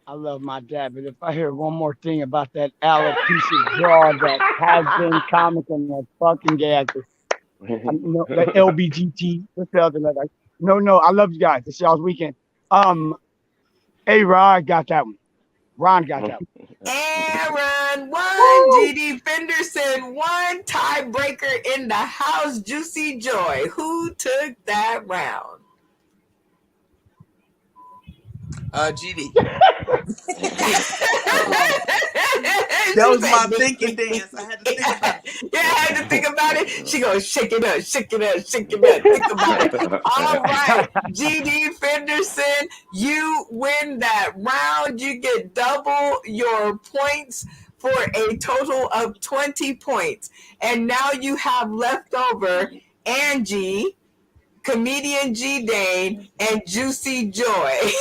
I love my dad, but if I hear one more thing about that alopecia broad that has been comic and that fucking gay actor, that LBGT, what's the other letter? No, I love you guys. It's y'all's weekend. A-Rod got that one. Ron got that. Aaron won. G.D. Fenderson won. Tiebreaker in the house. Juicy Joy. Who took that round? GD. That was my thinking dance. I had to think about it. Yeah, I had to think about it. She goes, shake it up, shake it up, shake it up. Think about it. All right, G.D. Fenderson, you win that round. You get double your points for a total of 20 points. And now you have left over Angie, Comedian G. Dane, and Juicy Joy.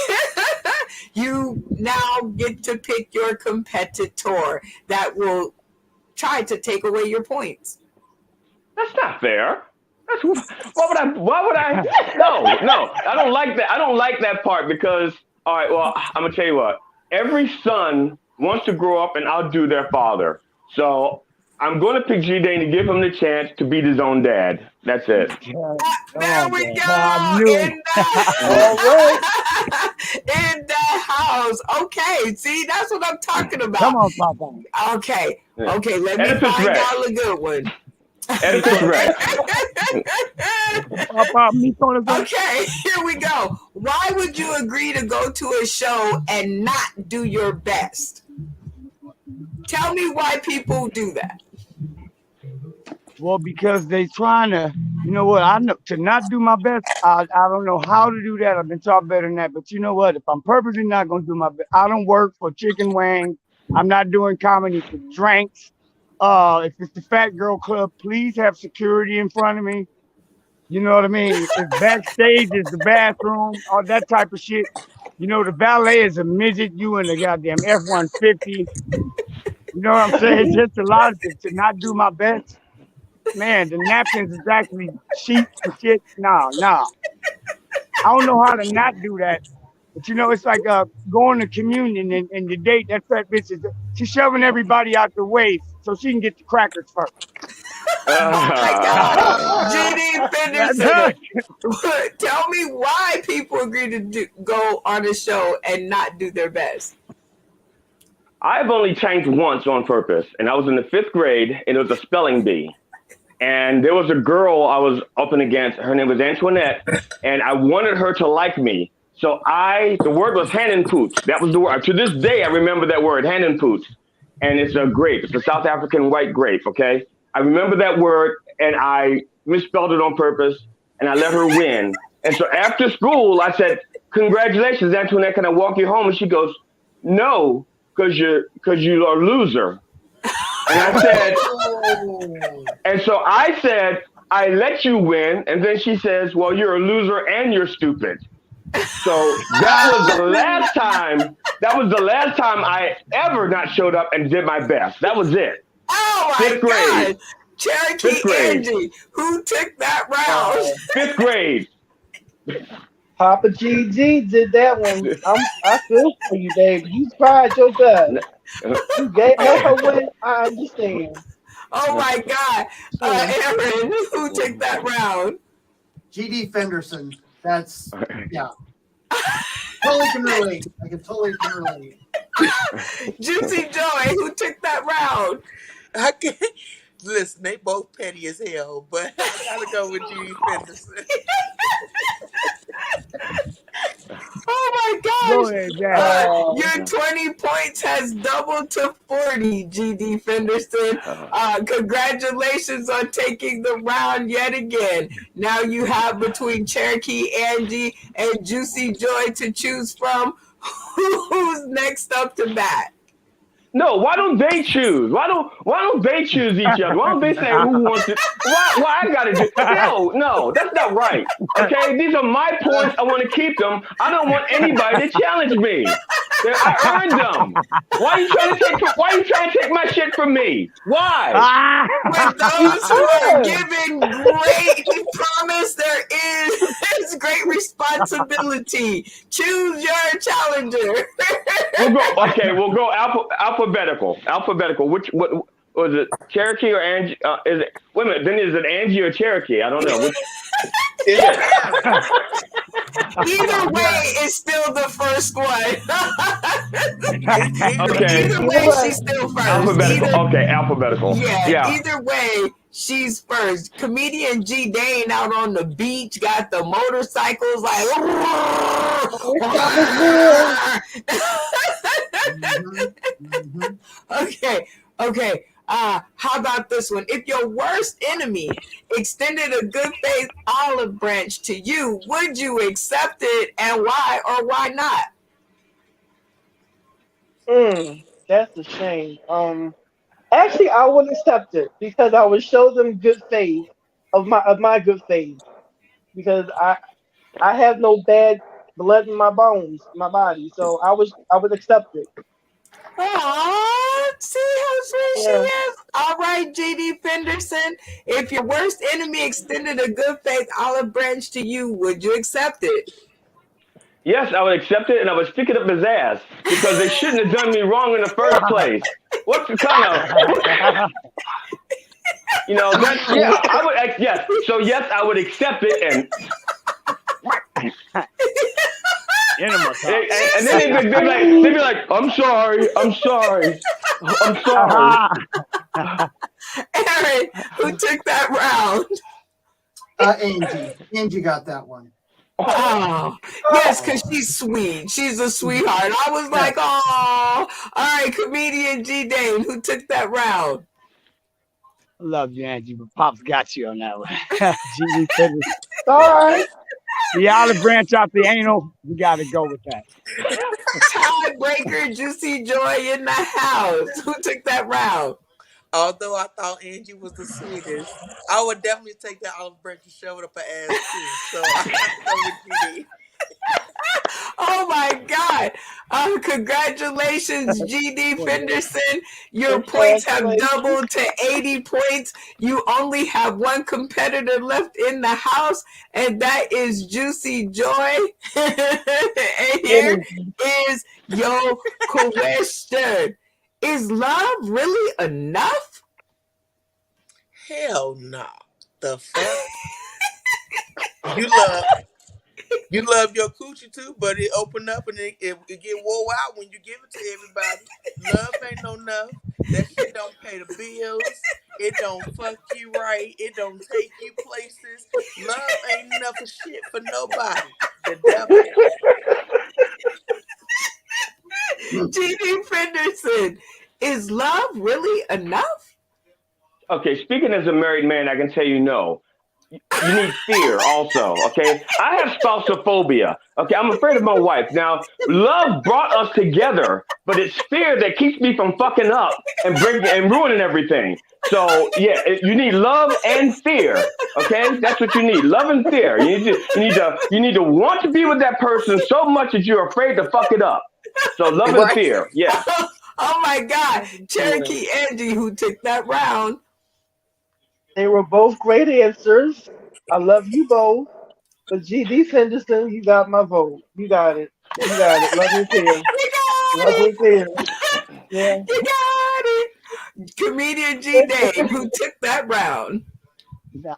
You now get to pick your competitor that will try to take away your points. That's not fair. Why would I? No, I don't like that. I don't like that part because, all right, well, I'm going to tell you what. Every son wants to grow up and outdo their father. So I'm going to pick G. Dane to give him the chance to beat his own dad. That's it. There we go. In the house. Okay, see, that's what I'm talking about. Come on, Papa. Okay, let me find y'all a good one. Okay, here we go. Why would you agree to go to a show and not do your best? Tell me why people do that. Well, because they trying to, you know what, I know to not do my best, I don't know how to do that. I've been taught better than that. But you know what? If I'm purposely not going to do my best, I don't work for chicken wings. I'm not doing comedy for drinks. If it's the Fat Girl Club, please have security in front of me. You know what I mean? If backstage is the bathroom, all that type of shit. You know, the ballet is a midget, you in the goddamn F-150. You know what I'm saying? Just a lot of to not do my best. Man, the napkins is actually sheets and shit. Nah. I don't know how to not do that. But you know, it's like going to communion and the date, that fat bitch she's shoving everybody out the way so she can get the crackers first. Oh my God. G.D. Fenderson, tell me why people agree to go on a show and not do their best. I've only tanked once on purpose, and I was in the 5th grade, and it was a spelling bee. And there was a girl I was up and against. Her name was Antoinette, and I wanted her to like me. So the word was hand and pooch. That was the word. To this day, I remember that word, hand and pooch. And it's a grape. It's a South African white grape, okay? I remember that word, and I misspelled it on purpose, and I let her win. And so after school, I said, congratulations, Antoinette, can I walk you home? And she goes, no, because you are a loser. And I said, and so I said, I let you win. And then she says, well, you're a loser and you're stupid. So that was the last time I ever not showed up and did my best. That was it. Oh my 5th grade. God. Cherokee Angie, who took that round? 5th grade. Papa GG did that one. I feel for you, Dave. You tried your best. You gave her win. I understand. Oh my God. Aaron, who took that round? G.D. Fenderson. That's, yeah. Totally can relate. I can totally relate. Juicy Joy, who took that round? I can't. Listen, they both petty as hell, but I gotta go with G.D. Fenderson. Oh my gosh. Your 20 points has doubled to 40, G.D. Fenderson. Congratulations on taking the round yet again. Now you have between Cherokee Angie and Juicy Joy to choose from. Who's next up to bat? No, why don't they choose? Why don't they choose each other? Why don't they say who wants it? Why I gotta do? No, that's not right. Okay, these are my points. I want to keep them. I don't want anybody to challenge me. I earned them. Why are you trying to take my shit from me? Why? With those who are given great promise, there is great responsibility. Choose your challenger. We'll go alphabetical. What was it? Cherokee or Angie? Is it? Wait a minute. Then is it Angie or Cherokee? I don't know. Which is it? Either way, it's still the first one. Okay. Either way, she's still first. Alphabetical. Okay, alphabetical. Yeah, Yeah. either way, she's first. Comedian G Dane out on the beach got the motorcycles like. Okay. How about this one? If your worst enemy extended a good faith olive branch to you, would you accept it, and why or why not? That's a shame. Actually, I would accept it because I would show them good faith of my good faith because I have no bad blood in my bones, my body, so I would accept it. Aw, see how sweet she Yeah. is? All right, D Fenderson, if your worst enemy extended a good faith olive branch to you, would you accept it? Yes, I would accept it, and I would stick it up his ass because they shouldn't have done me wrong in the first place. What's the kind of, that's I would yes. So yes, I would accept it, and then they'd be like, I'm sorry, I'm sorry, I'm sorry. Aaron, who took that round? Angie got that one. Oh, yes, because she's sweet. She's a sweetheart. I was like, oh, all right, comedian G Dane, who took that round? I love you, Angie, but Pops got you on that one. GD Fenderson. All right. The olive branch out the anal, we got to go with that. Tiebreaker, Juicy Joy in the house. Who took that round? Although I thought Angie was the sweetest, I would definitely take that olive branch and shove it up her ass too. So I have to go with GD. Oh my God. Congratulations, GD Fenderson. Your points have doubled to 80 points. You only have one competitor left in the house, and that is Juicy Joy. And here is your question. Is love really enough? Hell no. The fuck? You love your coochie too, but it open up and it get wore out when you give it to everybody. Love ain't no enough. That shit don't pay the bills. It don't fuck you right. It don't take you places. Love ain't enough of shit for nobody. The devil. GD Fenderson, is love really enough? Okay, speaking as a married man, I can tell you no. You need fear also, okay? I have spousophobia, okay? I'm afraid of my wife. Now, love brought us together, but it's fear that keeps me from fucking up and breaking and ruining everything. So, yeah, you need love and fear, okay? That's what you need, love and fear. You need to want to be with that person so much that you're afraid to fuck it up. So, love and fear, yeah. Oh my God, Cherokee Angie, who took that round. They were both great answers. I love you both. But GD Fenderson, you got my vote. You got it. You got it. Love and fear. Love and fear. Yeah. You got it. Comedian G Dane, who took that round.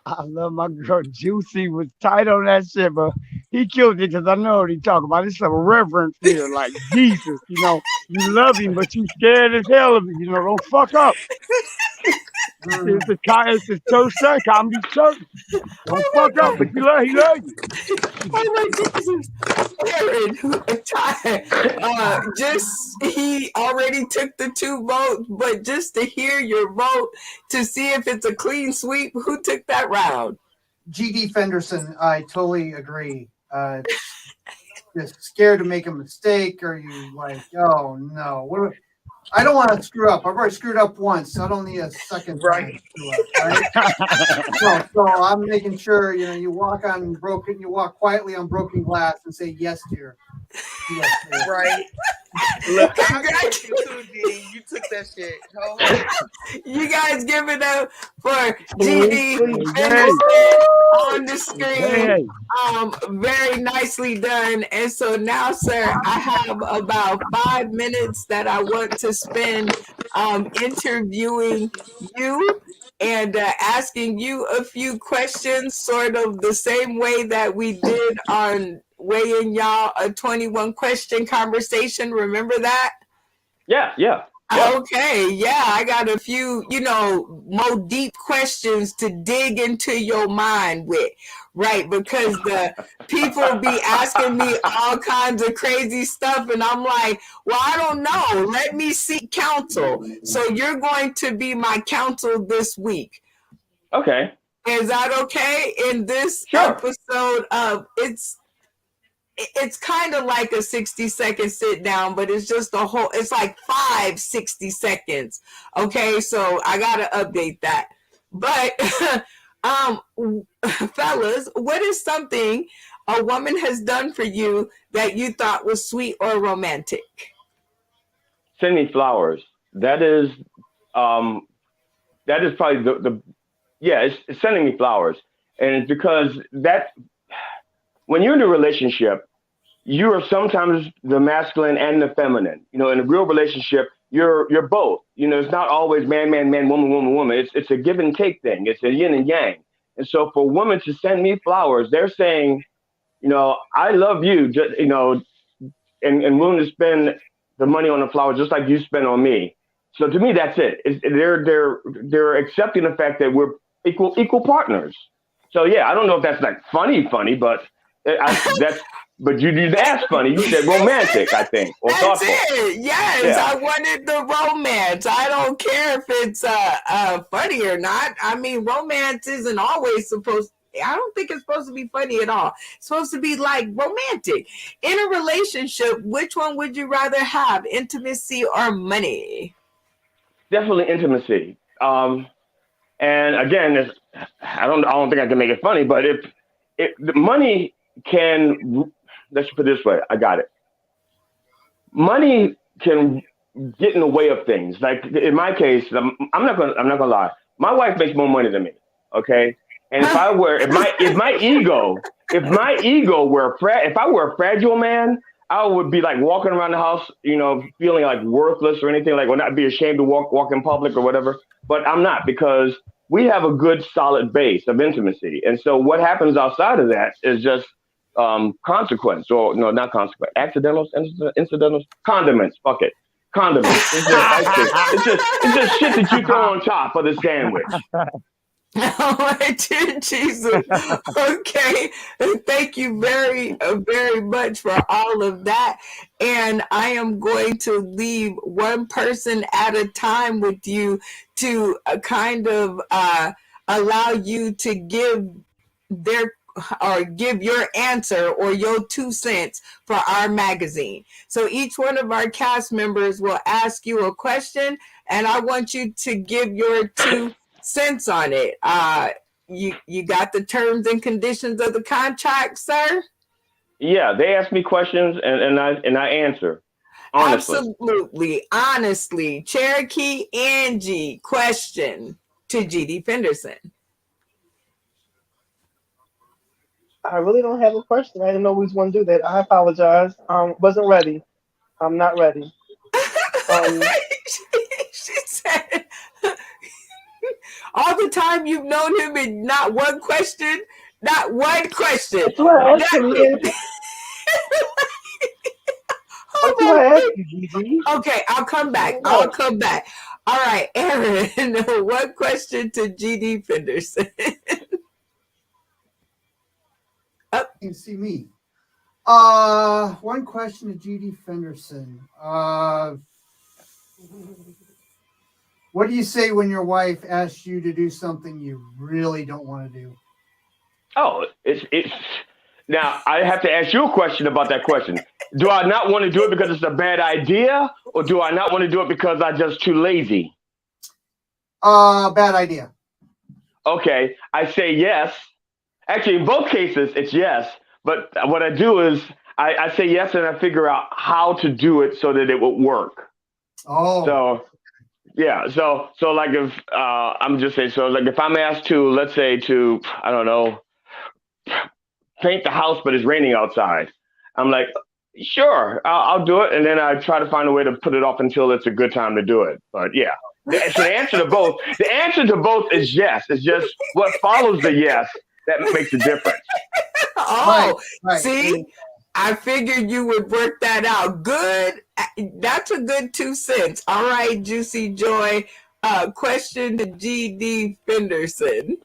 I love my girl Juicy was tight on that shit, but he killed it because I know what he talking about. It's a reverent fear, like Jesus. You love him, but you scared as hell of him. Don't fuck up. It's a church church, comedy church. Don't fuck up, but he love you. Oh my Jesus. Aaron, he already took the 2 votes, but just to hear your vote to see if it's a clean sweep, who took that round? GD Fenderson, I totally agree. Just scared to make a mistake, or you like, oh no, I don't want to screw up. I've already screwed up once, so I don't need a second time to screw up, right? so I'm making sure you walk quietly on broken glass and say yes, dear. Yes, dear. Right. Look, I you too, G. You took that shit. You guys give it up for GD on the screen. Very nicely done. And so now, sir, I have about 5 minutes that I want to spend interviewing you and asking you a few questions, sort of the same way that we did on weigh in y'all a 21 question conversation. Remember that? Yeah. Okay, yeah, I got a few, more deep questions to dig into your mind with, right? Because the people be asking me all kinds of crazy stuff, and I'm like, well, I don't know. Let me seek counsel. So you're going to be my counsel this week. Okay. Is that okay? In this Sure. episode of it's kind of like a 60-second sit down, but it's just it's like 60 seconds. Okay, so I gotta update that. But fellas, what is something a woman has done for you that you thought was sweet or romantic? Send me flowers. That is probably it's sending me flowers. And it's because when you're in a relationship, you are sometimes the masculine and the feminine. In a real relationship, you're both. It's not always man, woman. It's a give and take thing. It's a yin and yang. And so for women to send me flowers, they're saying, I love you, just, and willing to spend the money on the flowers just like you spend on me. So to me, that's it. They're accepting the fact that we're equal partners. So yeah, I don't know if that's like funny, but but you didn't ask funny. You said romantic, I think, or That's thoughtful. it. Yes, yeah. I wanted the romance. I don't care if it's funny or not. I mean, romance isn't always supposed. I don't think it's supposed to be funny at all. It's supposed to be like romantic. In a relationship, which one would you rather have, intimacy or money? Definitely intimacy. And again, I don't think I can make it funny, but if the money can, let's put it this way, I got it. Money can get in the way of things. Like in my case, I'm not gonna lie. My wife makes more money than me. Okay, and if my ego were if I were a fragile man, I would be like walking around the house, feeling like worthless or anything, like would not be ashamed to walk in public or whatever. But I'm not, because we have a good solid base of intimacy. And so what happens outside of that is just consequence, or no, not consequence, accidentals, incidentals, condiments, fuck it. Condiments. It's just shit that you throw on top of the sandwich. Oh, dear Jesus. Okay. Thank you very, very much for all of that. And I am going to leave one person at a time with you to kind of allow you to give your answer or your 2 cents for our magazine. So each one of our cast members will ask you a question, and I want you to give your 2 cents on it. You got the terms and conditions of the contract, sir? Yeah, they ask me questions and I answer. Honestly. Absolutely, honestly. Cherokee Angie, question to D Fenderson. I really don't have a question. I didn't know we was going to do that. I apologize. Wasn't ready. I'm not ready. She said, all the time you've known him and not one question. That's what I asked him. That's what I asked you, Gigi. Okay, I'll come back. All right, Aaron, one question to D Fenderson. You see me. One question to D Fenderson. What do you say when your wife asks you to do something you really don't want to do? Oh, it's now I have to ask you a question about that question. Do I not want to do it because it's a bad idea, or do I not want to do it because I'm just too lazy? Bad idea. Okay, I say yes. Actually, in both cases, it's yes. But what I do is I say yes, and I figure out how to do it so that it will work. Oh. So, yeah. So like if I'm just saying, so like if I'm asked to, let's say to, I don't know, paint the house, but it's raining outside, I'm like, sure, I'll do it. And then I try to find a way to put it off until it's a good time to do it. But yeah. So the answer to both is yes. It's just what follows the yes that makes a difference. Oh, right. See, I figured you would work that out. Good. That's a good 2 cents. All right, Juicy Joy. Question to D Fenderson.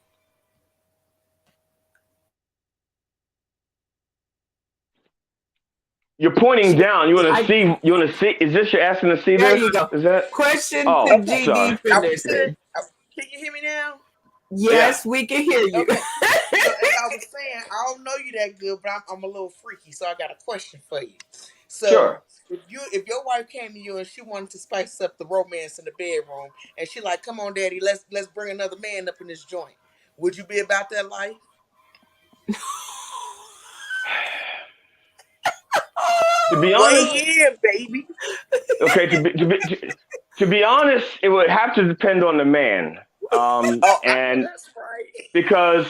You're pointing down. You want to see? You want to see? Is this you're asking to see There this? you go. Is that? Question Oh, to Okay. D sorry. Are we good? Fenderson. Can you hear me now? Yes, Yeah. we can hear you. Okay. So as I was saying, I don't know you that good, but I'm a little freaky, so I got a question for you. So Sure. if your wife came to you and she wanted to spice up the romance in the bedroom, and she like, come on, daddy, let's bring another man up in this joint, would you be about that life? To be honest, Weigh in, baby. okay. To be honest, it would have to depend on the man. Oh, I know And that's right. because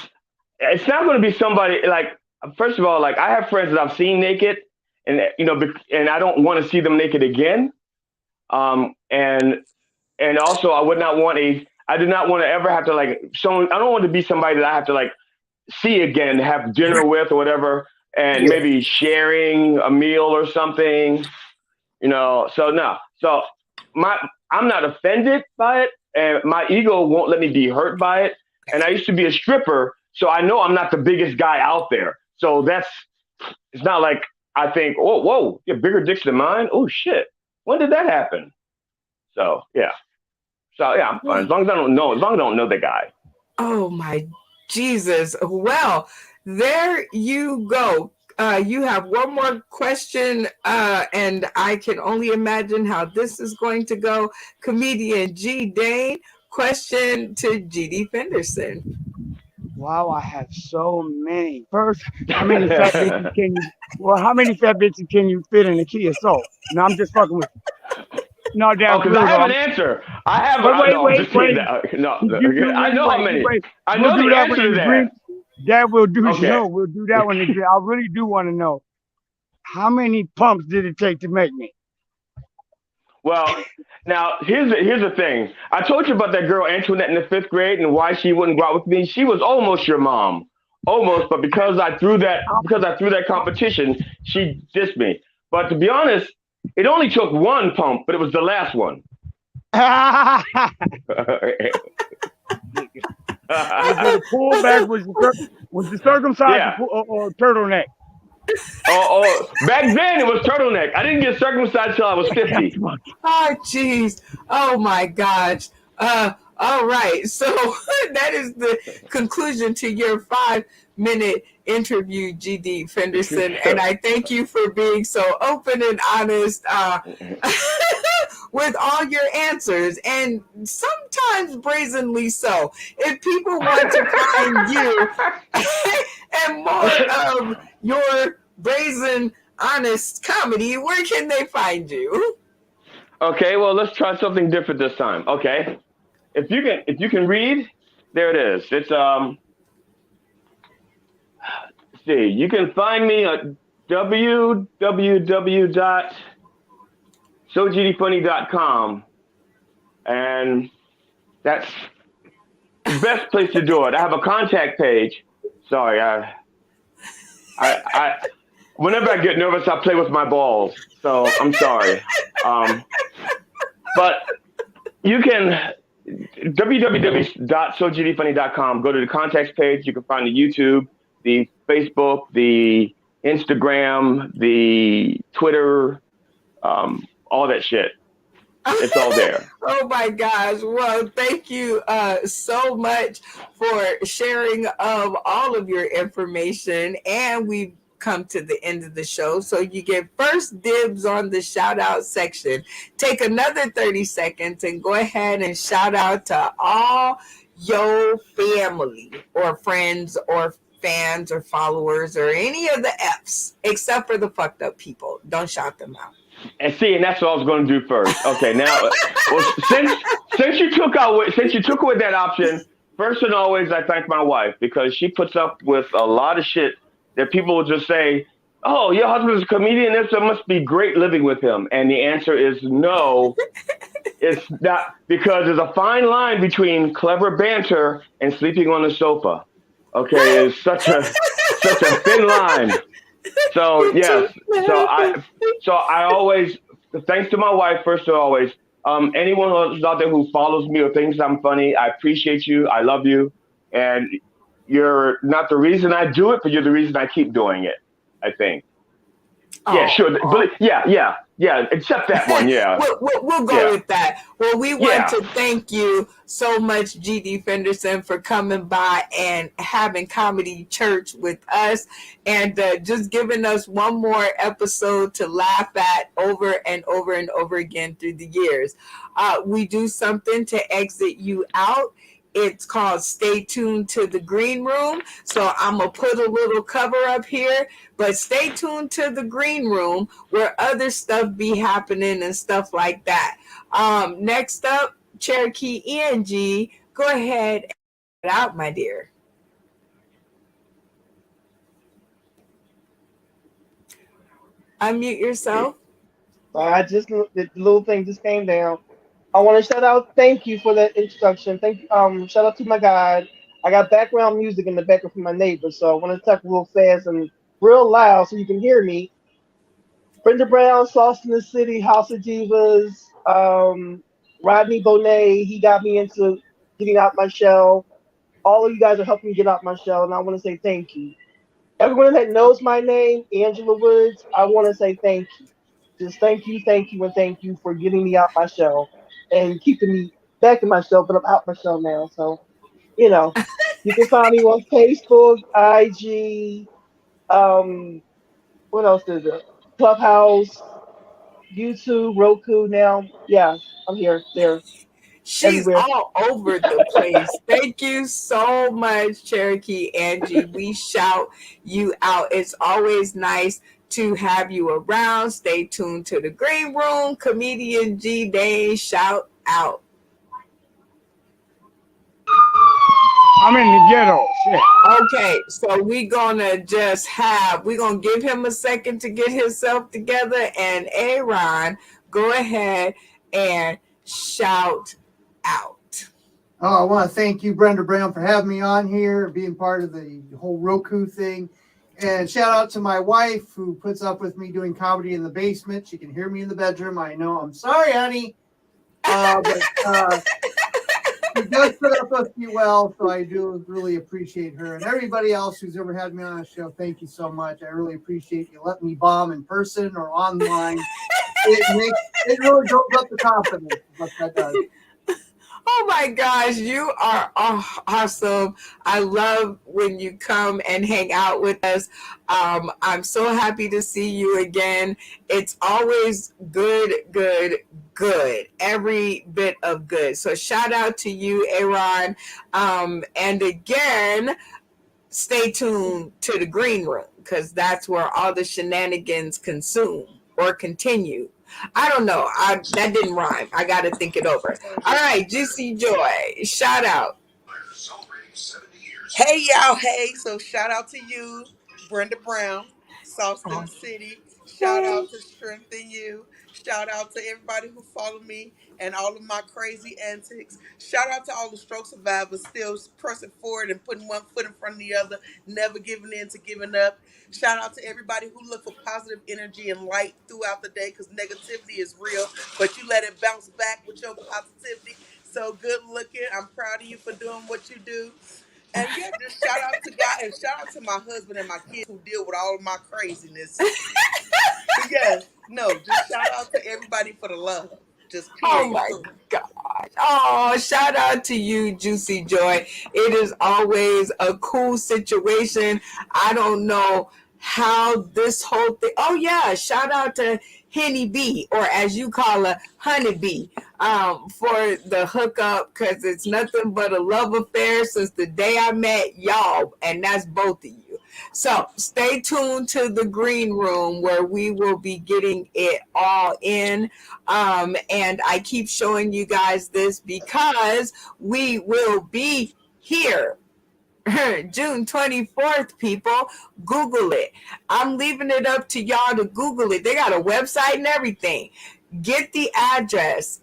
it's not going to be somebody like. First of all, like I have friends that I've seen naked, and and I don't want to see them naked again. And also I would not want a. I do not want to ever have to like someone. I don't want to be somebody that I have to like see again, have dinner with or whatever, and Yeah. maybe sharing a meal or something. So no. So my I'm not offended by it, and my ego won't let me be hurt by it. And I used to be a stripper, so I know I'm not the biggest guy out there. So it's not like I think, oh, whoa, you have bigger dicks than mine. Oh shit, when did that happen? So yeah, I'm fine as long as I don't know. As long as I don't know the guy. Oh my Jesus. Well, there you go. You have one more question, and I can only imagine how this is going to go. Comedian G. Dane, question to D Fenderson. Wow, I have so many. First, how many fat bitches can you? Well, how many fat bitches can you fit in a Kia Soul? No, I'm just fucking with you. No, Oh, that's because I real have though. an answer. I have. But wait, No, I'm wait, just kidding. wait. No, I know how Wait, many. wait. I We'll know do the that one answer in to the that. drink. That will do. Okay. No, we'll do that one in the drink. I really do want to know how many pumps did it take to make me? Well, now here's the thing. I told you about that girl Antoinette in the fifth grade and why she wouldn't go out with me. She was almost your mom, almost. But because I threw that competition, she dissed me. But to be honest, it only took one pump, but it was the last one. Was it a pullback? Was the circumcised Yeah. or turtleneck? Back then it was turtleneck. I didn't get circumcised till I was 50. Oh, jeez. Oh, my gosh. All right. So that is the conclusion to your 5-minute interview, GD Fenderson. And I thank you for being so open and honest with all your answers, and sometimes brazenly so. If people want to find you and more of your brazen, honest comedy, where can they find you? Okay, well let's try something different this time. Okay, if you can read, there it is. It's see, you can find me at www.sogdfunny.com, and that's the best place to do it. I have a contact page. Sorry, I whenever I get nervous, I play with my balls. So I'm sorry. But you can www.sogdfunny.com. Go to the contacts page. You can find the YouTube, the Facebook, the Instagram, the Twitter, all that shit. It's all there. Oh my gosh. Well, thank you so much for sharing all of your information. And we've come to the end of the show. So you get first dibs on the shout out section. Take another 30 seconds and go ahead and shout out to all your family or friends or fans or followers or any of the F's except for the fucked up people. Don't shout them out. And that's what I was going to do first. Okay, now, well, since you took away that option, first and always, I thank my wife because she puts up with a lot of shit that people will just say, "Oh, your husband's a comedian. It must be great living with him." And the answer is no. It's not, because there's a fine line between clever banter and sleeping on the sofa. Okay, it's such a thin line. So You're yes, too so clever. I always, thanks to my wife first, to always, anyone who's out there who follows me or thinks I'm funny, I appreciate you, I love you, and you're not the reason I do it, but you're the reason I keep doing it. I think. Yeah, Oh, sure, but yeah, accept that one. Yeah, we'll go yeah, with that. Well, we want yeah. to thank you so much, D Fenderson, for coming by and having comedy church with us, and just giving us one more episode to laugh at over and over and over again through the years. We do something to exit you out. It's called Stay Tuned to the Green Room. So I'm going to put a little cover up here, but stay tuned to the Green Room where other stuff be happening and stuff like that. Next up, Cherokee ENG. Go ahead and get out, my dear. Unmute yourself. I just the little thing just came down. I want to shout out. Thank you for that introduction. Thank you. Shout out to my guide. I got background music in the background from my neighbor, so I want to talk real fast and real loud so you can hear me. Brenda Brown, Sauce in the City, House of Divas, Rodney Bonet. He got me into getting out my shell. All of you guys are helping me get out my shell, and I want to say thank you. Everyone that knows my name, Angela Woods, I want to say thank you. Just thank you, and thank you for getting me out my shell and keeping me back in my shell, but I'm out my shell now. So, you know, you can find me on Facebook, IG, um, what else is it? Clubhouse, YouTube, Roku now. Yeah, I'm here, there, She's everywhere. all over the place. Thank you so much, Cherokee Angie. We shout you out. It's always nice to have you around. Stay tuned to the Green Room. Comedian G Day, shout out. I'm in the ghetto. Shit. Okay, so we're gonna give him a second to get himself together. And Aaron, go ahead and shout out. Oh, I want to thank you, Brenda Brown, for having me on here, being part of the whole Roku thing. And shout out to my wife who puts up with me doing comedy in the basement. She can hear me in the bedroom. I know. I'm sorry, honey. But she does put up with me well, so I do really appreciate her. And everybody else who's ever had me on a show, thank you so much. I really appreciate you letting me bomb in person or online. It really builds up the confidence, what that does. Oh my gosh, you are awesome. I love when you come and hang out with us. I'm so happy to see you again. It's always good, good, good. Every bit of good. So shout out to you, Aaron. And again, stay tuned to the green room because that's where all the shenanigans consume or continue. I don't know. That didn't rhyme. I got to think it over. All right, Juicy Joy, shout out. Hey y'all, hey, so shout out to you, Brenda Brown, Sauceton Oh, City. Shout yay. out to Strengthen You. Shout out to everybody who follow me and all of my crazy antics. Shout out to all the stroke survivors still pressing forward and putting one foot in front of the other, never giving in to giving up. Shout out to everybody who look for positive energy and light throughout the day because negativity is real, but you let it bounce back with your positivity. So good looking. I'm proud of you for doing what you do. And yeah, just shout out to God and shout out to my husband and my kids who deal with all of my craziness. But yes, no, just shout out to everybody for the love. Just Oh period. my gosh. Oh, shout out to you, Juicy Joy. It is always a cool situation. I don't know how this whole thing. Oh, yeah. Shout out to Henny B, or as you call her, Honeybee, for the hookup because it's nothing but a love affair since the day I met y'all, and that's both of you. So stay tuned to the green room where we will be getting it all in. And I keep showing you guys this because we will be here June 24th, people. Google it. I'm leaving it up to y'all to Google it. They got a website and everything. get the address.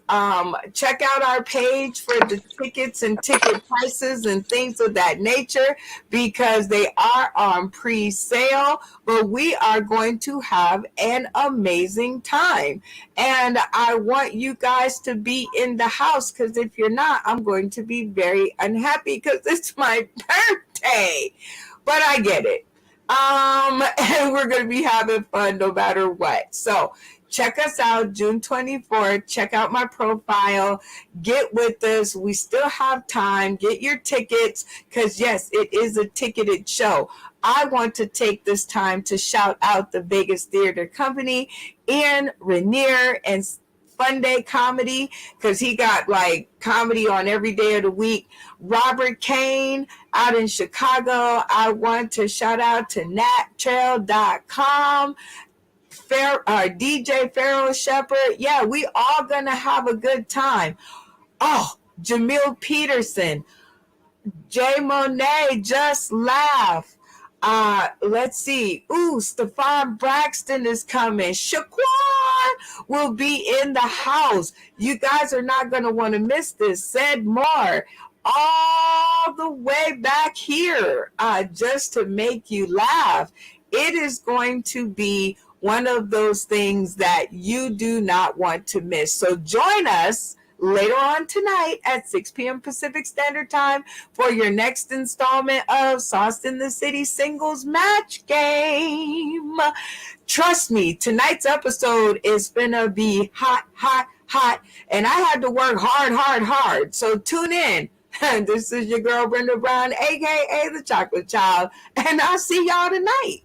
Check out our page for the tickets and ticket prices and things of that nature, because they are on pre-sale. But we are going to have an amazing time, and I want you guys to be in the house, because if you're not, I'm going to be very unhappy because it's my birthday. But I get it. And we're going to be having fun no matter what. So check us out June 24th. Check out my profile. Get with us. We still have time. Get your tickets, because yes, it is a ticketed show. I want to take this time to shout out the Vegas Theater Company, Ian Rainier, and Fun Day Comedy, because he got like comedy on every day of the week. Robert Kane out in Chicago. I want to shout out to nattrail.com. DJ Pharaoh Shepherd. Yeah, we all gonna have a good time. Oh, Jamil Peterson, Jay Monet, Just Laugh. Let's see. Ooh, Stefan Braxton is coming. Shaquan will be in the house. You guys are not going to want to miss this. Said more. All the way back here, just to make you laugh. It is going to be one of those things that you do not want to miss. So join us later on tonight at 6 p.m. Pacific Standard Time for your next installment of Sauce in the City Singles Match Game. Trust me, tonight's episode is gonna be hot, hot, hot, and I had to work hard. So tune in. This is your girl Brenda Brown, aka the Chocolate Child, and I'll see y'all tonight.